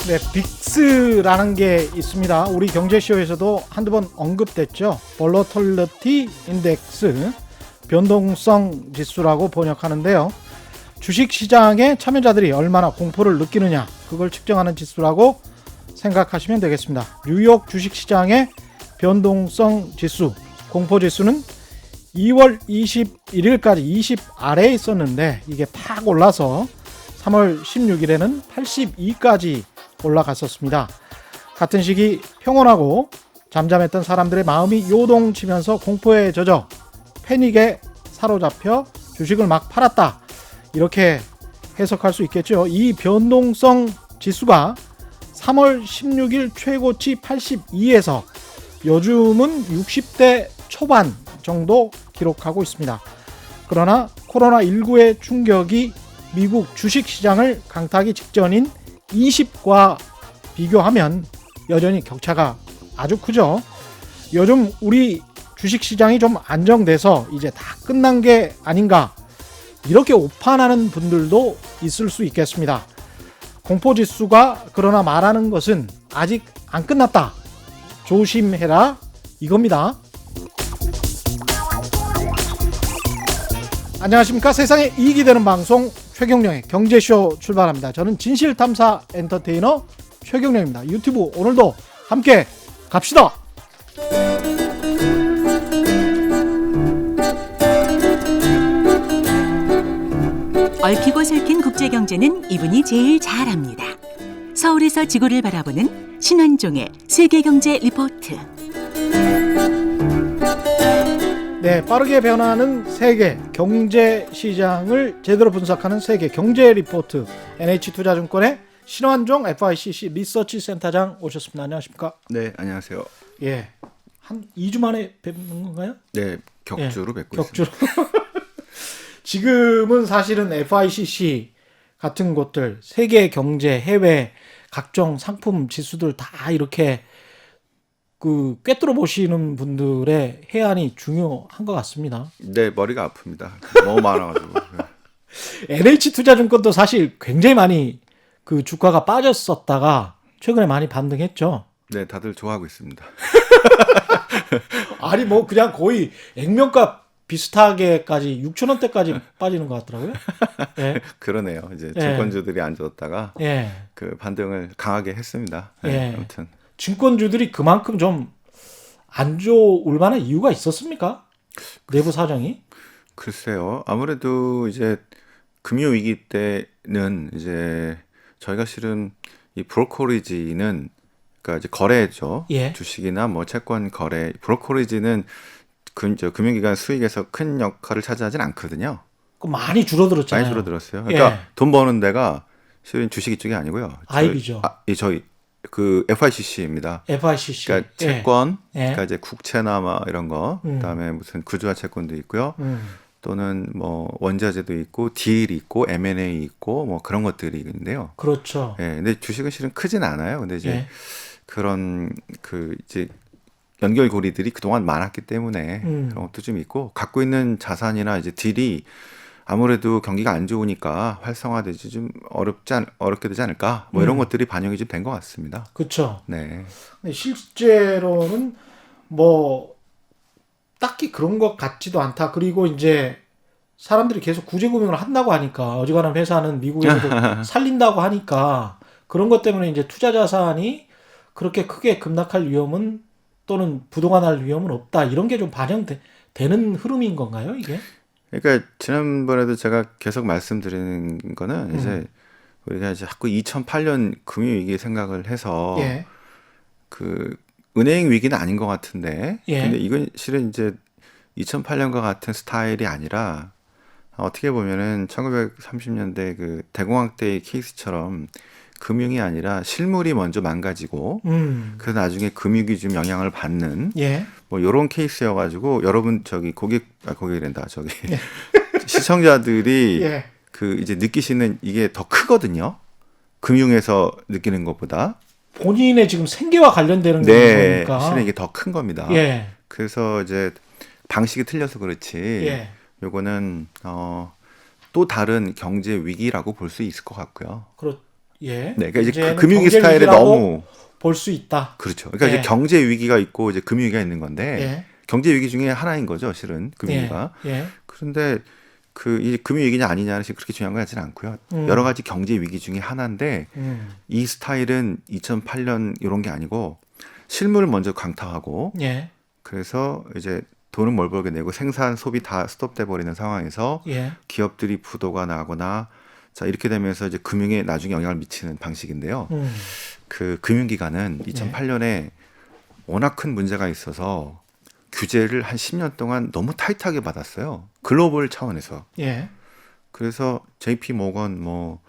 네, 빅스라는 게 있습니다. 우리 경제쇼에서도 한두 번 언급됐죠. 볼러털리티 인덱스, 변동성 지수라고 번역하는데요. 주식시장의 참여자들이 얼마나 공포를 느끼느냐, 그걸 측정하는 지수라고 생각하시면 되겠습니다. 뉴욕 주식시장의 변동성 지수, 공포지수는 2월 21일까지 20 아래에 있었는데 이게 팍 올라서 3월 16일에는 82까지 올라갔었습니다. 같은 시기 평온하고 잠잠했던 사람들의 마음이 요동치면서 공포에 젖어 패닉에 사로잡혀 주식을 막 팔았다, 이렇게 해석할 수 있겠죠. 이 변동성 지수가 3월 16일 최고치 82에서 요즘은 60대 초반 정도 기록하고 있습니다. 그러나 코로나19의 충격이 미국 주식시장을 강타하기 직전인 20과 비교하면 여전히 격차가 아주 크죠. 요즘 우리 주식시장이 좀 안정돼서 이제 다 끝난 게 아닌가, 이렇게 오판하는 분들도 있을 수 있겠습니다. 공포지수가 그러나 말하는 것은 아직 안 끝났다, 조심해라, 이겁니다. 안녕하십니까. 세상에 이익이 되는 방송 최경령의 경제쇼 출발합니다. 저는 진실탐사 엔터테이너 최경령입니다. 유튜브 오늘도 함께 갑시다. 얽히고 설킨 국제경제는 이분이 제일 잘합니다. 서울에서 지구를 바라보는 신환종의 세계경제 리포트. 네, 빠르게 변하는 세계 경제 시장을 제대로 분석하는 세계 경제 리포트, NH투자증권의 신환종 FICC 리서치 센터장 오셨습니다. 안녕하십니까? 네, 안녕하세요. 예, 한 2주 만에 뵙는 건가요? 네, 격주로 뵙고 격주로. 있습니다. 지금은 사실은 FICC 같은 곳들, 세계 경제, 해외 각종 상품 지수들 다 이렇게 꿰뚫어 보시는 분들의 해안이 중요한 것 같습니다. 네, 머리가 아픕니다. 너무 많아가지고. NH투자증권도 사실 굉장히 많이 그 주가가 빠졌었다가 최근에 많이 반등했죠. 네, 다들 좋아하고 있습니다. 아니 뭐 그냥 거의 액면가 비슷하게까지 6,000원대까지 빠지는 것 같더라고요. 예. 그러네요. 이제 예. 증권주들이 안 좋았다가 예. 그 반등을 강하게 했습니다. 네, 예. 아무튼 증권주들이 그만큼 좀 안 좋을 만한 이유가 있었습니까? 내부 사정이? 글쎄요. 아무래도 이제 금융 위기 때는 이제 저희가 실은 이 브로커리지는, 그러니까 이제 거래죠. 예. 주식이나 뭐 채권 거래, 브로커리지는 금융기관 수익에서 큰 역할을 차지하진 않거든요. 많이 줄어들었잖아요. 많이 줄어들었어요. 그러니까 예. 돈 버는 데가 실은 주식 이쪽이 아니고요. IB죠. 저희 그 FICC입니다. FICC. 그러니까 채권, 예. 그러니까 이제 국채나 뭐 이런 거, 그다음에 무슨 구주화 채권도 있고요. 또는 뭐 원자재도 있고, 딜이 있고, M&A 있고, 뭐 그런 것들이 있는데요. 그렇죠. 예. 근데 주식은 실은 크진 않아요. 근데 이제 예. 그런 그 이제 연결고리들이 그동안 많았기 때문에 그런 것도 좀 있고, 갖고 있는 자산이나 이제 딜이 아무래도 경기가 안 좋으니까 활성화되지 좀 어렵게 되지 않을까, 뭐 이런 것들이 반영이 좀 된 것 같습니다. 그렇죠. 네. 근데 실제로는 뭐 딱히 그런 것 같지도 않다. 그리고 이제 사람들이 계속 구제금융을 한다고 하니까, 어지간한 회사는 미국에서도 살린다고 하니까 그런 것 때문에 이제 투자 자산이 그렇게 크게 급락할 위험은, 또는 부동안할 위험은 없다, 이런 게 좀 반영되는 흐름인 건가요, 이게? 그러니까 지난번에도 제가 계속 말씀드리는 거는 이제 우리가 이제 자꾸 2008년 금융위기 생각을 해서 예. 그 은행 위기는 아닌 것 같은데, 예. 근데 이건 실은 이제 2008년과 같은 스타일이 아니라 어떻게 보면은 1930년대 그 대공황 때의 케이스처럼 금융이 아니라 실물이 먼저 망가지고 그래서 나중에 금융이 좀 영향을 받는 예. 뭐 이런 케이스여가지고, 여러분 저기 고객이란다 저기 시청자들이 예. 그 이제 느끼시는 이게 더 크거든요. 금융에서 느끼는 것보다. 본인의 지금 생계와 관련되는 네, 거니까. 실은 이게 더 큰 겁니다. 예. 그래서 이제 방식이 틀려서 그렇지. 예. 요거는 또 다른 경제 위기라고 볼 수 있을 것 같고요. 예. 네, 그러니까 이제 이제는 그 금융위 경제 스타일에 위기라고 너무 볼 수 있다. 그렇죠. 그러니까 예. 이제 경제 위기가 있고 이제 금융 위기가 있는 건데 예. 경제 위기 중에 하나인 거죠, 실은 금융 위기가. 예. 예. 그런데 그 이 금융 위기냐 아니냐는 사실 그렇게 중요한 건 하지는 않고요. 여러 가지 경제 위기 중에 하나인데 이 스타일은 2008년 이런 게 아니고 실물을 먼저 강타하고 예. 그래서 이제 돈은 뭘 벌게 내고 생산 소비 다 스톱돼 버리는 상황에서 예. 기업들이 부도가 나거나 자 이렇게 되면서 이제 금융에 나중에 영향을 미치는 방식인데요. 그 금융기관은 2008년에 워낙 큰 문제가 있어서 규제를 한 10년 동안 너무 타이트하게 받았어요. 글로벌 차원에서. 예. 그래서 JP 모건 뭐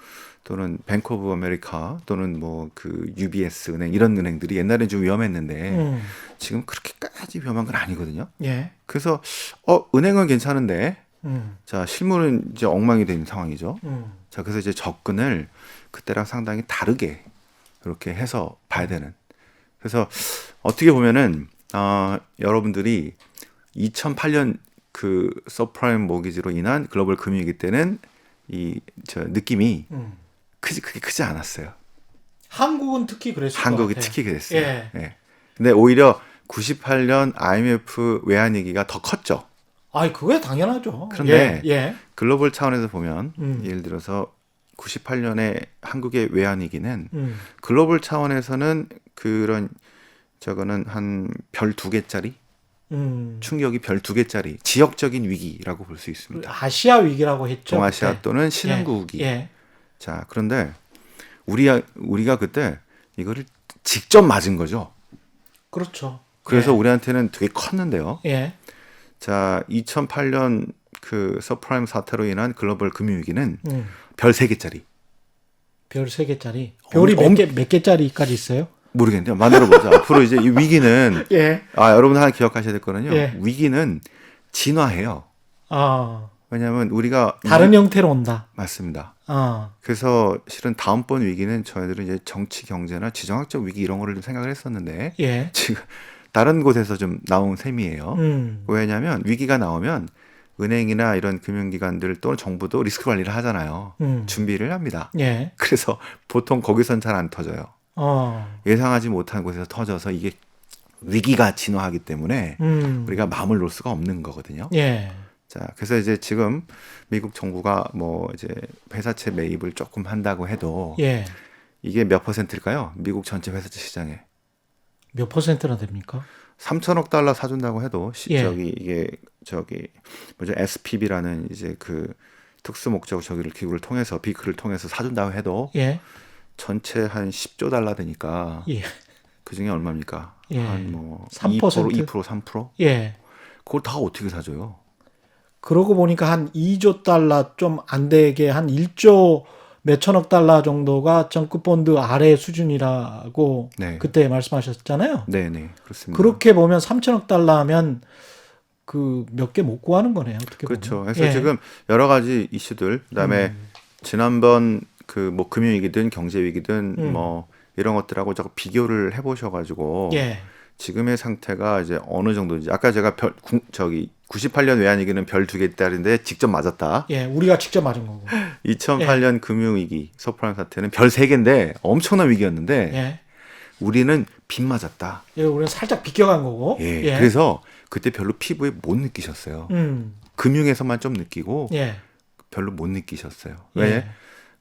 또는 뱅크 오브 아메리카 또는 뭐 그 UBS 은행 이런 은행들이 옛날엔 좀 위험했는데 지금 그렇게까지 위험한 건 아니거든요. 예. 그래서 은행은 괜찮은데 자 실물은 이제 엉망이 된 상황이죠. 자 그래서 이제 접근을 그때랑 상당히 다르게 이렇게 해서 봐야 되는. 그래서 어떻게 보면은 여러분들이 2008년 그 서프라임 모기지로 인한 글로벌 금융위기 때는 저 느낌이 그게 크지 않았어요. 한국은 특히 그랬을 것 한국이 같아요. 특히 그랬어요. 예. 예. 근데 오히려 98년 IMF 외환위기가 더 컸죠. 아이 그게 당연하죠. 그런데 예. 예. 글로벌 차원에서 보면 예를 들어서 98년에 한국의 외환위기는 글로벌 차원에서는 그런 저거는 한 별 2개짜리 충격이 별 2개짜리 지역적인 위기라고 볼 수 있습니다. 아시아 위기라고 했죠. 동아시아 그때. 또는 신흥국 위기. 예. 자, 그런데 우리가 그때 이거를 직접 맞은 거죠. 그렇죠. 그래서 예. 우리한테는 되게 컸는데요. 예. 자, 2008년 그 서프라임 사태로 인한 글로벌 금융위기는 음. 별 3개짜리. 별 3개짜리. 별이 몇 개짜리까지 있어요? 모르겠는데요. 만들어보자. 앞으로 이제 이 위기는 예. 여러분 하나 기억하셔야 될 거는요. 예. 위기는 진화해요. 왜냐하면 우리가 다른 형태로 온다. 맞습니다. 아. 그래서 실은 다음번 위기는 저희들은 이제 정치, 경제나 지정학적 위기 이런 거를 좀 생각을 했었는데 예. 지금 다른 곳에서 좀 나온 셈이에요. 왜냐하면 위기가 나오면 은행이나 이런 금융기관들 또는 정부도 리스크 관리를 하잖아요. 준비를 합니다. 예. 그래서 보통 거기선 잘 안 터져요. 예상하지 못한 곳에서 터져서 이게 위기가 진화하기 때문에 우리가 마음을 놓을 수가 없는 거거든요. 예. 자, 그래서 이제 지금 미국 정부가 뭐 이제 회사채 매입을 조금 한다고 해도 예. 이게 몇 퍼센트일까요? 미국 전체 회사채 시장에 몇 퍼센트나 됩니까? 3천억 달러 사준다고 해도 예. 이게 뭐죠? SPB라는 이제 그 특수 목적 저기를 기구를 통해서 비크를 통해서 사준다고 해도 예. 전체 한 10조 달러 되니까 예. 그 중에 얼마입니까? 예. 한 뭐 3%? 2%, 3%? 예. 그걸 다 어떻게 사줘요? 그러고 보니까 한 2조 달러 좀 안 되게 한 1조 몇천억 달러 정도가 정급 본드 아래 수준이라고 네. 그때 말씀하셨잖아요. 네네 그렇습니다. 그렇게 보면 3천억 달러 하면 그 몇 개 못 구하는 거네요. 어떻게 그렇죠. 보면. 그래서 예. 지금 여러 가지 이슈들 그다음에 지난번 그 뭐 금융위기든 경제위기든 뭐 이런 것들하고 자꾸 비교를 해보셔가지고 예. 지금의 상태가 이제 어느 정도인지 아까 제가 98년 외환위기는 별 2개짜리인데 직접 맞았다. 예. 우리가 직접 맞은 거고. 2008년 금융위기 서프라임 사태는 별 3개인데 엄청난 위기였는데 예. 우리는 빗 맞았다. 예. 우리는 살짝 비껴간 거고. 예. 예. 그래서 그때 별로 피부에 못 느끼셨어요. 금융에서만 좀 느끼고 예. 별로 못 느끼셨어요. 예. 왜?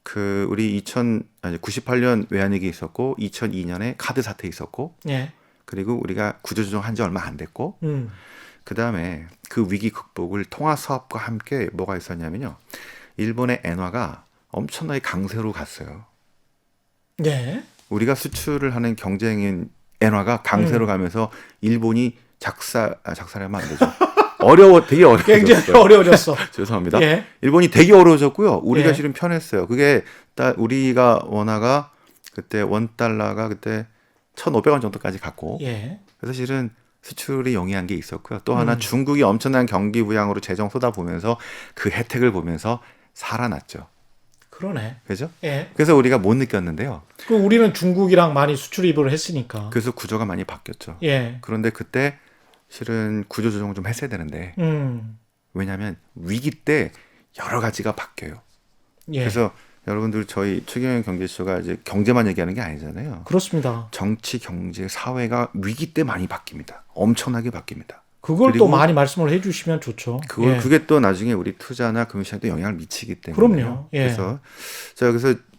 그 우리 98년 외환위기 있었고 2002년에 카드 사태 있었고 예. 그리고 우리가 구조조정 한 지 얼마 안 됐고 그 다음에 그 위기 극복을 통화 사업과 함께 뭐가 있었냐면요. 일본의 엔화가 엄청나게 강세로 갔어요. 예. 우리가 수출을 하는 경쟁인 엔화가 강세로 가면서 일본이 작살하면 안 되죠. 되게 어려워졌어요. 굉장히 어려워졌어. 죄송합니다. 예. 일본이 되게 어려워졌고요. 우리가 예. 실은 편했어요. 그게 우리가 원화가 그때 원 달러가 그때 1,500원 정도까지 갔고 예. 그래서 실은 수출이 용이한 게 있었고요. 또 하나 중국이 엄청난 경기 부양으로 재정 쏟아보면서 그 혜택을 보면서 살아났죠. 그러네. 그죠? 예. 그래서 우리가 못 느꼈는데요. 그 우리는 중국이랑 많이 수출입을 했으니까. 그래서 구조가 많이 바뀌었죠. 예. 그런데 그때 실은 구조조정 좀 했어야 되는데 왜냐하면 위기 때 여러 가지가 바뀌어요. 예. 그래서 여러분들 저희 최경영 경제쇼가 이제 경제만 얘기하는 게 아니잖아요. 그렇습니다. 정치, 경제, 사회가 위기 때 많이 바뀝니다. 엄청나게 바뀝니다. 그걸 그리고 또 많이 말씀을 해주시면 좋죠. 그게 또 나중에 우리 투자나 금융시장에 영향을 미치기 때문에. 그럼요. 예. 그래서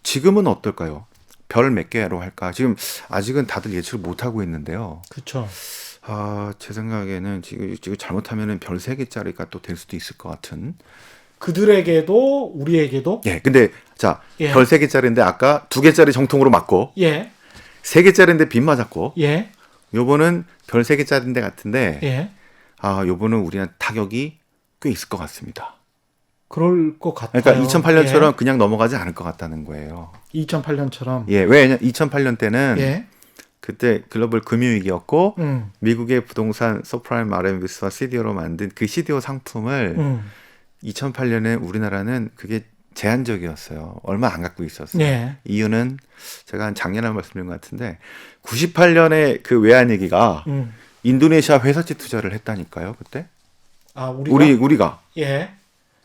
지금은 어떨까요? 별 몇 개로 할까? 지금 아직은 다들 예측을 못 하고 있는데요. 그렇죠. 제 생각에는 지금 잘못하면은 별 3개짜리가 또 될 수도 있을 것 같은. 그들에게도 우리에게도. 예. 근데 자, 예. 별 3개짜리인데 아까 2개짜리 정통으로 맞고 예. 3개짜리인데 빗 맞았고 예. 요번은 별 3개짜리인데 같은데 예. 요번은 우리한테 타격이 꽤 있을 것 같습니다. 그럴 것 같아요. 그러니까 2008년처럼 예. 그냥 넘어가지 않을 것 같다는 거예요. 2008년처럼. 예, 왜냐 2008년 때는 예. 그때 글로벌 금융위기였고 음. 미국의 부동산 서프라임 RMBS와 CDO로 만든 그 CDO 상품을 2008년에 우리나라는 그게 제한적이었어요. 얼마 안 갖고 있었어요. 예. 이유는 제가 한 작년에 말씀드린 것 같은데 98년에 그 외환위기가 인도네시아 회사채 투자를 했다니까요. 그때 우리가 예.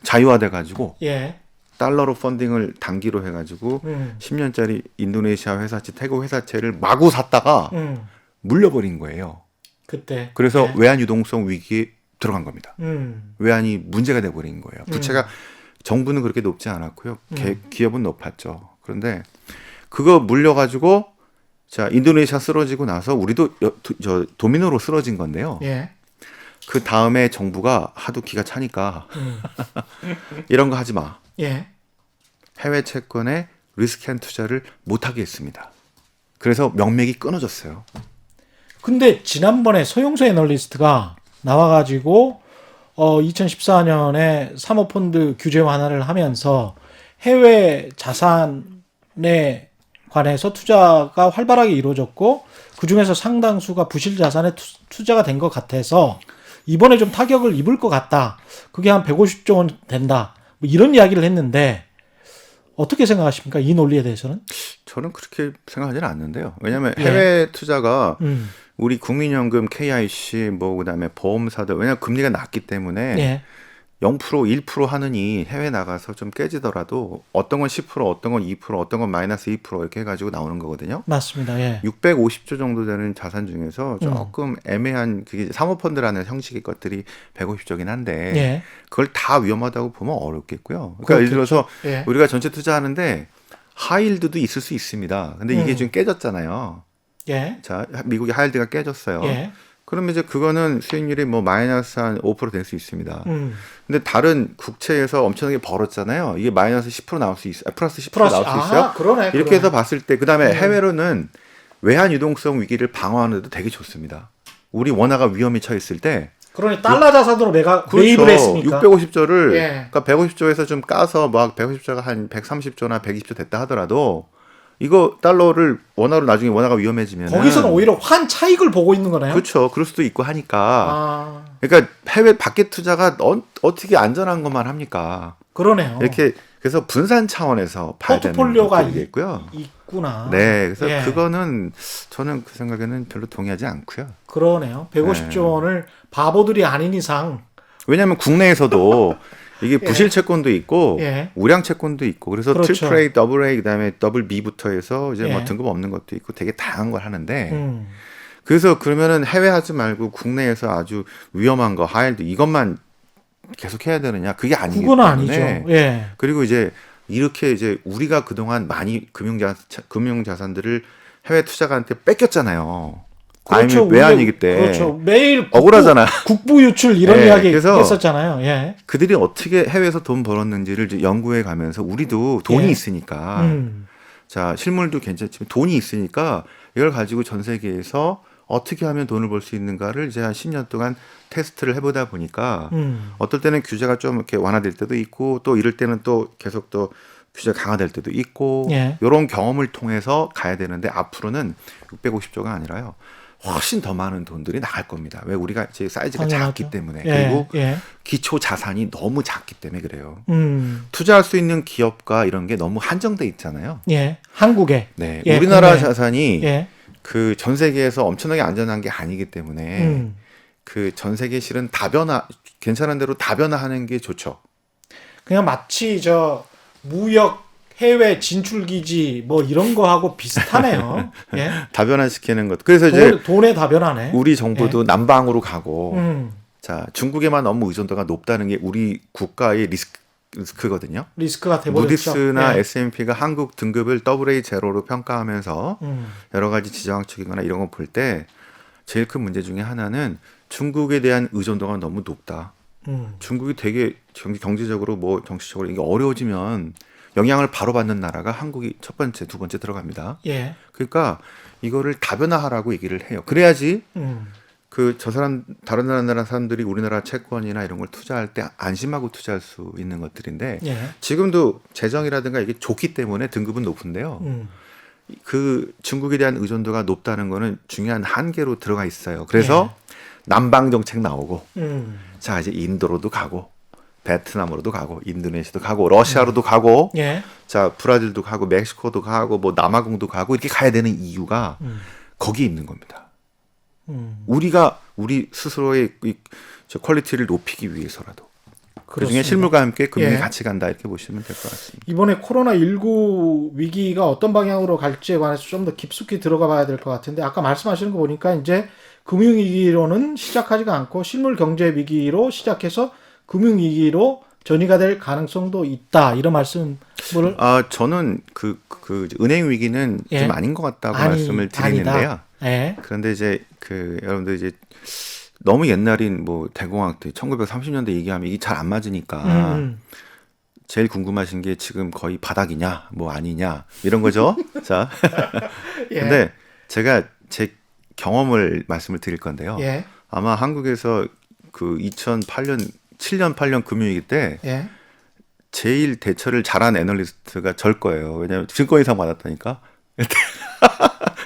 자유화돼 가지고 예. 달러로 펀딩을 단기로 해가지고 10년짜리 인도네시아 회사채, 태국 회사채를 마구 샀다가 물려버린 거예요. 그때. 그래서 예. 외환 유동성 위기에 들어간 겁니다. 외환이 문제가 돼버린 거예요. 부채가 정부는 그렇게 높지 않았고요. 기업은 높았죠. 그런데 그거 물려가지고 자 인도네시아 쓰러지고 나서 우리도 도미노로 쓰러진 건데요. 예. 그 다음에 정부가 하도 기가 차니까 이런 거 하지 마. 예. 해외 채권에 리스키한 투자를 못하게 했습니다. 그래서 명맥이 끊어졌어요. 근데 지난번에 서용수 애널리스트가 나와가지고 2014년에 사모펀드 규제 완화를 하면서 해외 자산에 관해서 투자가 활발하게 이루어졌고 그중에서 상당수가 부실 자산에 투자가 된 것 같아서 이번에 좀 타격을 입을 것 같다. 그게 한 150조 원 된다. 뭐 이런 이야기를 했는데 어떻게 생각하십니까? 이 논리에 대해서는? 저는 그렇게 생각하지는 않는데요. 왜냐하면 예. 해외 투자가 우리 국민연금, KIC, 그다음에 보험사들 왜냐하면 금리가 낮기 때문에 예. 0%, 1% 하느니 해외 나가서 좀 깨지더라도 어떤 건 10%, 어떤 건 2%, 어떤 건 마이너스 2% 이렇게 해가지고 나오는 거거든요. 맞습니다. 예. 650조 정도 되는 자산 중에서 조금 애매한 그게 사모펀드라는 형식의 것들이 150조긴 한데 예. 그걸 다 위험하다고 보면 어렵겠고요. 그러니까 예를 들어서 예. 우리가 전체 투자하는데 하이힐드도 있을 수 있습니다. 근데 이게 좀 깨졌잖아요. 예. 자, 미국의 하이힐드가 깨졌어요. 예. 그러면 이제 그거는 수익률이 마이너스 한 5% 될 수 있습니다. 근데 다른 국채에서 엄청나게 벌었잖아요. 이게 마이너스 10% 나올 수 있어요. 플러스 10% 나올 수 있어요. 그러네. 이렇게 해서 봤을 때 그다음에 해외로는 외환 유동성 위기를 방어하는 데도 되게 좋습니다. 우리 원화가 위험에 처했을 때 그러니 달러 자산으로 매입을 그렇죠. 했으니까. 650조를 예. 그러니까 150조에서 좀 까서 150조가 한 130조나 120조 됐다 하더라도 이거 달러를 원화로 나중에 원화가 위험해지면 거기서는 오히려 환 차익을 보고 있는 거네요. 그렇죠. 그럴 수도 있고 하니까. 그러니까 해외 밖에 투자가 어떻게 안전한 것만 합니까? 그러네요. 이렇게 그래서 분산 차원에서 봐야 되는 포트폴리오가 것들이겠고요. 있구나. 네, 그래서 예. 그거는 저는 그 생각에는 별로 동의하지 않고요. 그러네요. 150조 원을 바보들이 아닌 이상. 왜냐하면 국내에서도 이게 부실 채권도 있고 예. 우량 채권도 있고 그래서 그렇죠. 트리플 A, 더블 A 그다음에 더블 B부터 해서 이제 예. 등급 없는 것도 있고 되게 다양한 걸 하는데 그래서 그러면은 해외 하지 말고 국내에서 아주 위험한 거 하이힐드 이것만 계속 해야 되느냐 그게 아니기 그건 때문에 아니죠. 예. 그리고 이제 이렇게 이제 우리가 그동안 많이 금융 자산들을 해외 투자가한테 뺏겼잖아요. 그렇죠. 외환위기 때 그렇죠. 매일 억울하잖아. 국부 유출 이런 네, 이야기 그래서 했었잖아요. 예. 그들이 어떻게 해외에서 돈 벌었는지를 이제 연구해 가면서 우리도 돈이 예. 있으니까 자 실물도 괜찮지만 돈이 있으니까 이걸 가지고 전 세계에서 어떻게 하면 돈을 벌 수 있는가를 이제 한 10년 동안 테스트를 해보다 보니까 어떨 때는 규제가 좀 이렇게 완화될 때도 있고 또 이럴 때는 또 계속 또 규제가 강화될 때도 있고 예. 이런 경험을 통해서 가야 되는데 앞으로는 650조가 아니라요. 훨씬 더 많은 돈들이 나갈 겁니다. 왜 우리가 이제 사이즈가 당연하죠. 작기 때문에 예. 그리고 예. 기초 자산이 너무 작기 때문에 그래요. 투자할 투자할 수 있는 기업과 이런 게 너무 한정돼 있잖아요. 예. 한국에. 네, 예, 우리나라 국내. 자산이 예. 그 전 세계에서 엄청나게 안전한 게 아니기 때문에 그 전 세계 실은 다변화 괜찮은 대로 다변화하는 게 좋죠. 그냥 마치 무역 해외 진출 기지 뭐 이런 거하고 비슷하네요. 예. 다변화시키는 것. 그래서 이제 돈에 다변화네. 우리 정부도 남방으로 가고 음. 자, 중국에만 너무 의존도가 높다는 게 우리 국가의 리스크거든요. 리스크가 돼버렸죠. 무디스나 예. S&P가 한국 등급을 AA 제로로 평가하면서 음. 여러 가지 지정학적이거나 이런 거 볼 때 제일 큰 문제 중에 하나는 중국에 대한 의존도가 너무 높다. 중국이 되게 경제적으로 뭐 정치적으로 이게 어려워지면 영향을 바로 받는 나라가 한국이 첫 번째, 두 번째 들어갑니다. 예. 그러니까 이거를 다변화하라고 얘기를 해요. 그래야지 그 저 사람 다른 나라 사람들이 우리나라 채권이나 이런 걸 투자할 때 안심하고 투자할 수 있는 것들인데 예. 지금도 재정이라든가 이게 좋기 때문에 등급은 높은데요. 그 중국에 대한 의존도가 높다는 거는 중요한 한계로 들어가 있어요. 그래서 남방 정책 나오고 자 이제 인도로도 가고 베트남으로도 가고 인도네시아도 가고 러시아로도 가고 예. 자 브라질도 가고 멕시코도 가고 뭐 남아공도 가고 이렇게 가야 되는 이유가 거기에 있는 겁니다. 우리가 우리 스스로의 저 퀄리티를 높이기 위해서라도 그중에 실물과 함께 금융이 예. 같이 간다 이렇게 보시면 될 것 같습니다. 이번에 코로나19 위기가 어떤 방향으로 갈지에 관해서 좀 더 깊숙이 들어가 봐야 될 것 같은데 아까 말씀하시는 거 보니까 이제 금융위기로는 시작하지가 않고 실물 경제 위기로 시작해서 금융위기로 전이가 될 가능성도 있다 이런 말씀을 저는 그 은행 위기는 예. 좀 아닌 것 같다고 말씀을 드리는데요. 예. 그런데 이제 그 여러분들 이제 너무 옛날인 뭐 대공황 때 1930년대 얘기하면 이게 잘 안 맞으니까 제일 궁금하신 게 지금 거의 바닥이냐 뭐 아니냐 이런 거죠. 자, 예. 근데 제가 제 경험을 말씀을 드릴 건데요. 예. 아마 한국에서 그 2008년 7년 8년 금융위기 때 예. 제일 대처를 잘한 애널리스트가 절 거예요. 왜냐하면 증권 이상 받았다니까.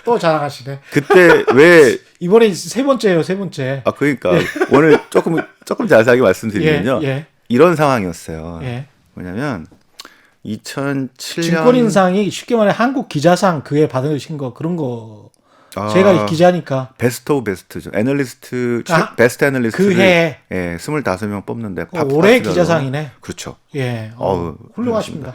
또 자랑하시네. 그때 왜 이번에 세 번째예요, 세 번째. 그러니까 오늘 조금 자세하게 말씀드리면요. 예. 이런 상황이었어요. 예. 뭐냐면 2007년 증권인상이 쉽게 말해 한국 기자상 그에 받으신 거 그런 거 아, 제가 기자니까 베스트 오브 베스트죠. 애널리스트 아, 베스트 애널리스트를 그 해에 예, 25명 뽑는데 올해 기자상이네. 그렇죠. 예. 훌륭하십니다.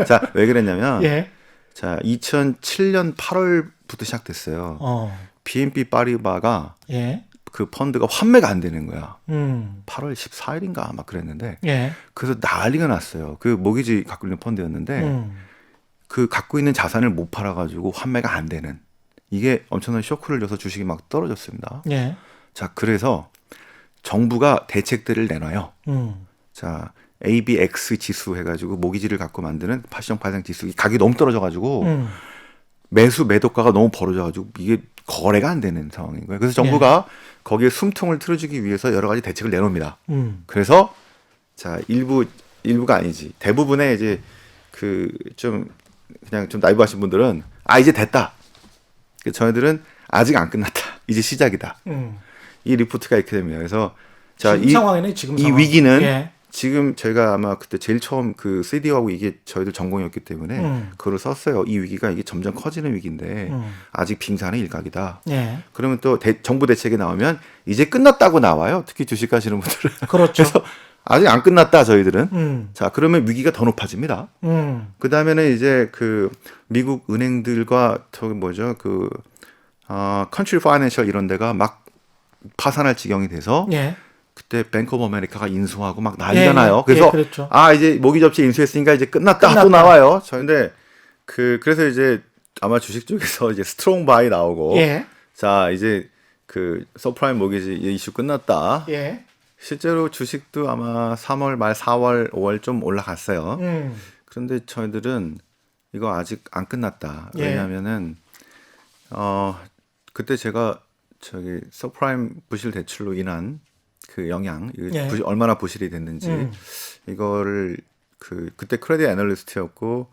자, 왜 그랬냐면 예. 자, 2007년 8월부터 시작됐어요. BNP 파리바가 예. 그 펀드가 환매가 안 되는 거야. 8월 14일인가 막 그랬는데 예. 그래서 난리가 났어요. 그 모기지 갖고 있는 펀드였는데 그 갖고 있는 자산을 못 팔아가지고 환매가 안 되는 이게 엄청난 쇼크를 줘서 주식이 막 떨어졌습니다. 예. 자, 그래서 정부가 대책들을 내놔요. 자, ABX 지수 해가지고 모기지를 갖고 만드는 파시형 파생 지수 이 가격이 너무 떨어져가지고 매수 매도가가 너무 벌어져가지고 이게 거래가 안 되는 상황인 거예요. 그래서 정부가 거기에 숨통을 틀어주기 위해서 여러 가지 대책을 내놓습니다. 그래서 자 일부가 아니지 대부분의 이제 그 좀 그냥 좀 나이브하신 분들은 이제 됐다. 저희들은 아직 안 끝났다. 이제 시작이다. 이 리포트가 이렇게 됩니다. 그래서 자, 지금 상황이네, 지금 이 상황. 위기는 예. 지금 저희가 아마 그때 제일 처음 그 CDO하고 이게 저희들 전공이었기 때문에 그걸 썼어요. 이 위기가 이게 점점 커지는 위기인데 아직 빙산의 일각이다. 예. 그러면 또 정부 대책이 나오면 이제 끝났다고 나와요. 특히 주식 하시는 분들은. 그렇죠. 그래서 아직 안 끝났다 저희들은. 자, 그러면 위기가 더 높아집니다. 그 다음에는 이제 그 미국 은행들과 저기 뭐죠 그 컨트리 파이낸셜 이런 데가 막 파산할 지경이 돼서. 예. 그때 뱅크 오브 아메리카가 인수하고 막 난리가 나요. 예, 그래서 그랬죠. 이제 모기 접시 인수했으니까 이제 끝났다. 또 나와요. 근데 그래서 이제 아마 주식 쪽에서 이제 스트롱 바이 나오고 예. 자, 이제 그 서프라임 모기지 이슈 끝났다. 예. 실제로 주식도 아마 3월 말 4월 5월 좀 올라갔어요. 그런데 저희들은 이거 아직 안 끝났다. 왜냐하면은 그때 제가 저기 서프라임 부실 대출로 인한 그 영향, 얼마나 부실이 됐는지 이거를 그때 크레딧 애널리스트였고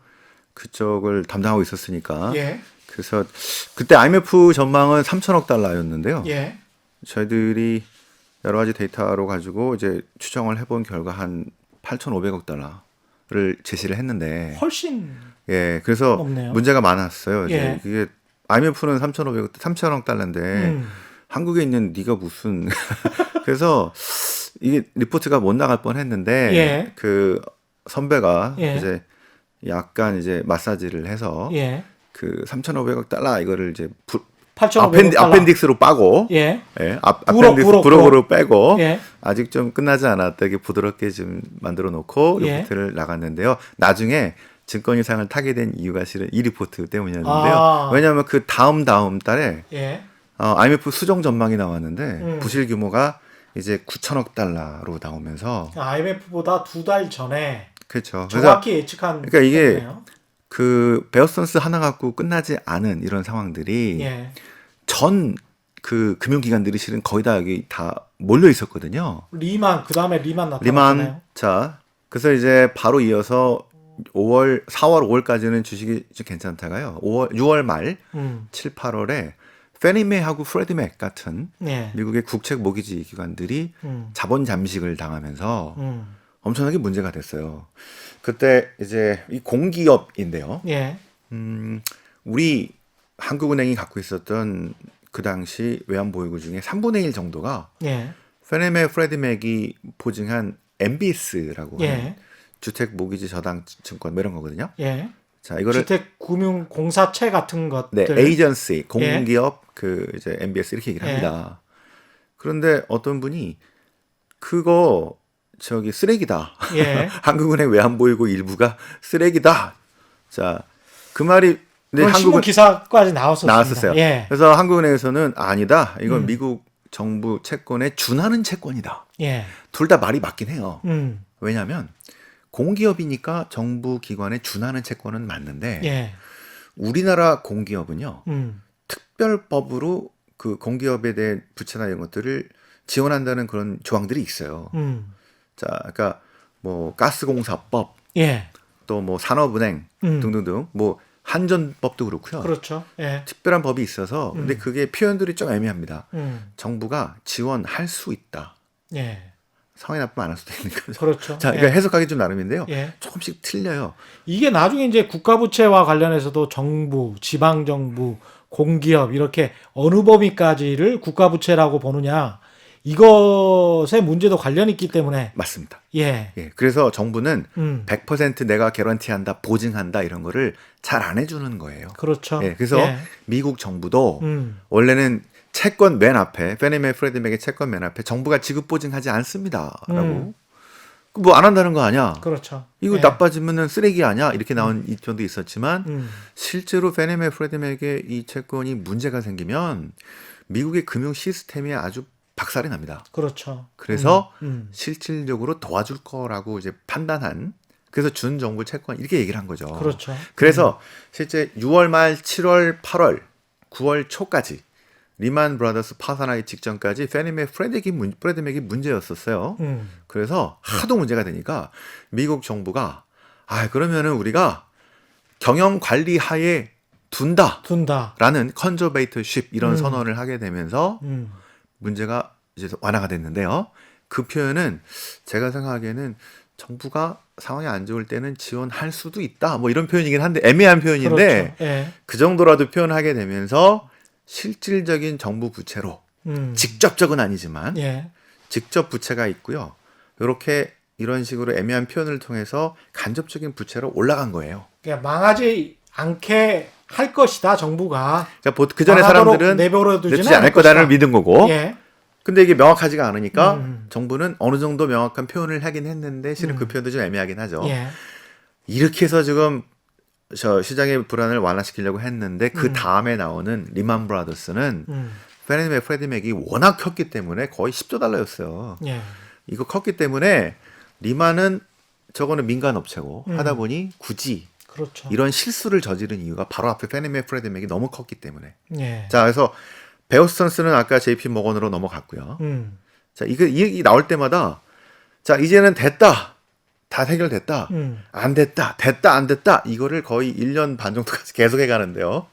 그쪽을 담당하고 있었으니까. 예. 그래서 그때 IMF 전망은 3천억 달러였는데요. 예. 저희들이 여러 가지 데이터로 가지고 이제 추정을 해본 결과 한 8,500억 달러를 제시를 했는데 훨씬 그래서 없네요. 문제가 많았어요. 예. 이게 IMF는 3천억 달러인데 한국에 있는 네가 무슨 그래서 이게 리포트가 못 나갈 뻔했는데 그 선배가 이제 약간 이제 마사지를 해서 예. 그 3,500억 달러 이거를 이제 8,500억 달러. 아펜딕스로 빠고 예. 아펜딕스 부록으로 빼고 예. 아직 좀 끝나지 않았다. 이게 부드럽게 좀 만들어 놓고 예. 리포트를 나갔는데요. 나중에 증권위상을 타게 된 이유가 실은 이 리포트 때문이었는데요. 왜냐하면 그 다음 달에 예. IMF 수정 전망이 나왔는데 부실 규모가 이제 9천억 달러로 나오면서 IMF보다 2달 전에 그렇죠. 정확히 예측한. 그러니까 이게 거네요. 그 베어스턴스 하나 갖고 끝나지 않은 이런 상황들이 예. 전 그 금융기관들이 실은 거의 다 여기 다 몰려 있었거든요. 리만 그다음에 리만 나타났잖아요. 자, 그래서 이제 바로 이어서 4월, 5월까지는 주식이 좀 괜찮다가요. 6월 말 7, 8월에 페니메하고 프레디맥 같은 예. 미국의 국책 모기지 기관들이 자본 잠식을 당하면서 엄청나게 문제가 됐어요. 그때 이제 이 공기업인데요. 예. 우리 한국은행이 갖고 있었던 그 당시 외환보유고 중에 3분의 1 정도가 예. 페니메 프레디맥이 보증한 MBS라고 예. 하는 주택 모기지 저당 증권 뭐 이런 거거든요. 예. 자, 이거를 주택금융공사채 같은 것들. 네, 에이전시, 공기업 그 이제 MBS 이렇게 얘기를 합니다. 그런데 어떤 분이 그거 저기 쓰레기다. 예. 한국은행 외환보유고 일부가 쓰레기다. 자, 그 말이 그런 신문 기사까지 나왔었습니다. 나왔었어요. 예. 그래서 한국은행에서는 아니다. 이건 미국 정부 채권에 준하는 채권이다. 예. 둘 다 말이 맞긴 해요. 음. 왜냐하면 공기업이니까 정부 기관에 준하는 채권은 맞는데 예. 우리나라 공기업은요. 음. 특별법으로 그 공기업에 대한 부채나 이런 것들을 지원한다는 그런 조항들이 있어요. 자, 그러니까 뭐 가스공사법, 예. 또 뭐 산업은행 등등등, 뭐 한전법도 그렇고요. 그렇죠. 예. 특별한 법이 있어서 근데 그게 표현들이 좀 애매합니다. 정부가 지원할 수 있다. 예. 성에 나쁘면 안 할 수도 있는 거죠. 그렇죠. 자, 그러니까 예. 해석하기 좀 나름인데요. 예. 조금씩 틀려요. 이게 나중에 이제 국가부채와 관련해서도 정부, 지방정부, 공기업 이렇게 어느 범위까지를 국가부채라고 보느냐 이것의 문제도 관련이 있기 때문에 맞습니다. 예. 예, 그래서 정부는 100% 100% 내가 개런티한다, 보증한다 이런 거를 잘 안 해주는 거예요. 그렇죠. 예, 그래서 예. 미국 정부도 음. 원래는 채권 맨 앞에 페니메 프레디맥의 채권 맨 앞에 정부가 지급 보증하지 않습니다라고 뭐 안 한다는 거 아니야? 그렇죠. 이거 예. 나빠지면은 쓰레기 아니야? 이렇게 나온 입장도 있었지만 실제로 페니메 프레디맥의 이 채권이 문제가 생기면 미국의 금융 시스템이 아주 박살이 납니다. 그렇죠. 그래서 실질적으로 도와줄 거라고 이제 판단한 그래서 준정부 채권 이렇게 얘기를 한 거죠. 그렇죠. 그래서 실제 6월 말, 7월, 8월, 9월 초까지 리만 브라더스 파산하기 직전까지 페니메 프레디맥이 문제였었어요. 그래서 하도 문제가 되니까 미국 정부가 그러면은 우리가 경영 관리 하에 둔다라는 컨저베이터십 이런 선언을 하게 되면서 문제가 이제 완화가 됐는데요. 그 표현은 제가 생각하기에는 정부가 상황이 안 좋을 때는 지원할 수도 있다. 뭐 이런 표현이긴 한데 애매한 표현인데 그렇죠. 예. 그 정도라도 표현하게 되면서 실질적인 정부 부채로 직접적은 아니지만 예. 직접 부채가 있고요. 이렇게 이런 식으로 애매한 표현을 통해서 간접적인 부채로 올라간 거예요. 그러니까 망하지 않게 할 것이다 정부가. 그러니까 그 전에 사람들은 내주지 않을 거다를 믿은 거고. 예. 근데 이게 명확하지가 않으니까 정부는 어느 정도 명확한 표현을 하긴 했는데 실은 그 표현도 좀 애매하긴 하죠. 예. 이렇게 해서 지금 저 시장의 불안을 완화시키려고 했는데 그 다음에 나오는 리만 브라더스는 페니메 프레디맥이 워낙 컸기 때문에 거의 10조 달러였어요. 예. 이거 컸기 때문에 리만은 저거는 민간 업체고 하다 보니 굳이 그렇죠. 이런 실수를 저지른 이유가 바로 앞에 페니메 프레디맥이 너무 컸기 때문에. 예. 자, 그래서 베어스턴스는 아까 JP 모건으로 넘어갔고요. 자, 이 나올 때마다 자, 이제는 됐다. 다 해결됐다. 안 됐다. 됐다. 안 됐다. 이거를 거의 1년 반 정도까지 계속해 가는데요.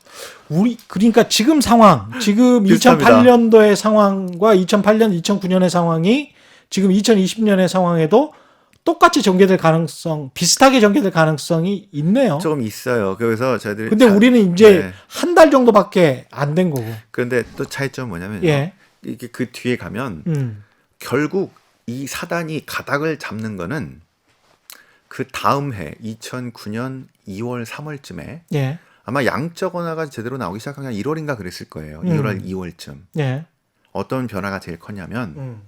그러니까 지금 상황, 지금 비슷합니다. 2008년도의 상황과 2008년, 2009년의 상황이 지금 2020년의 상황에도 똑같이 전개될 가능성, 비슷하게 전개될 가능성이 있네요. 조금 있어요. 그래서 저희들이 근데 우리는 이제 한 달 정도밖에 안 된 거고. 그런데 또 차이점은 뭐냐면요. 예. 이게 그 뒤에 가면 결국 이 사단이 가닥을 잡는 거는 그 다음 해 2009년 2월 3월쯤에 예. 아마 양적 완화가 제대로 나오기 시작한 게 1월인가 그랬을 거예요. 1월 2월쯤. 예. 어떤 변화가 제일 컸냐면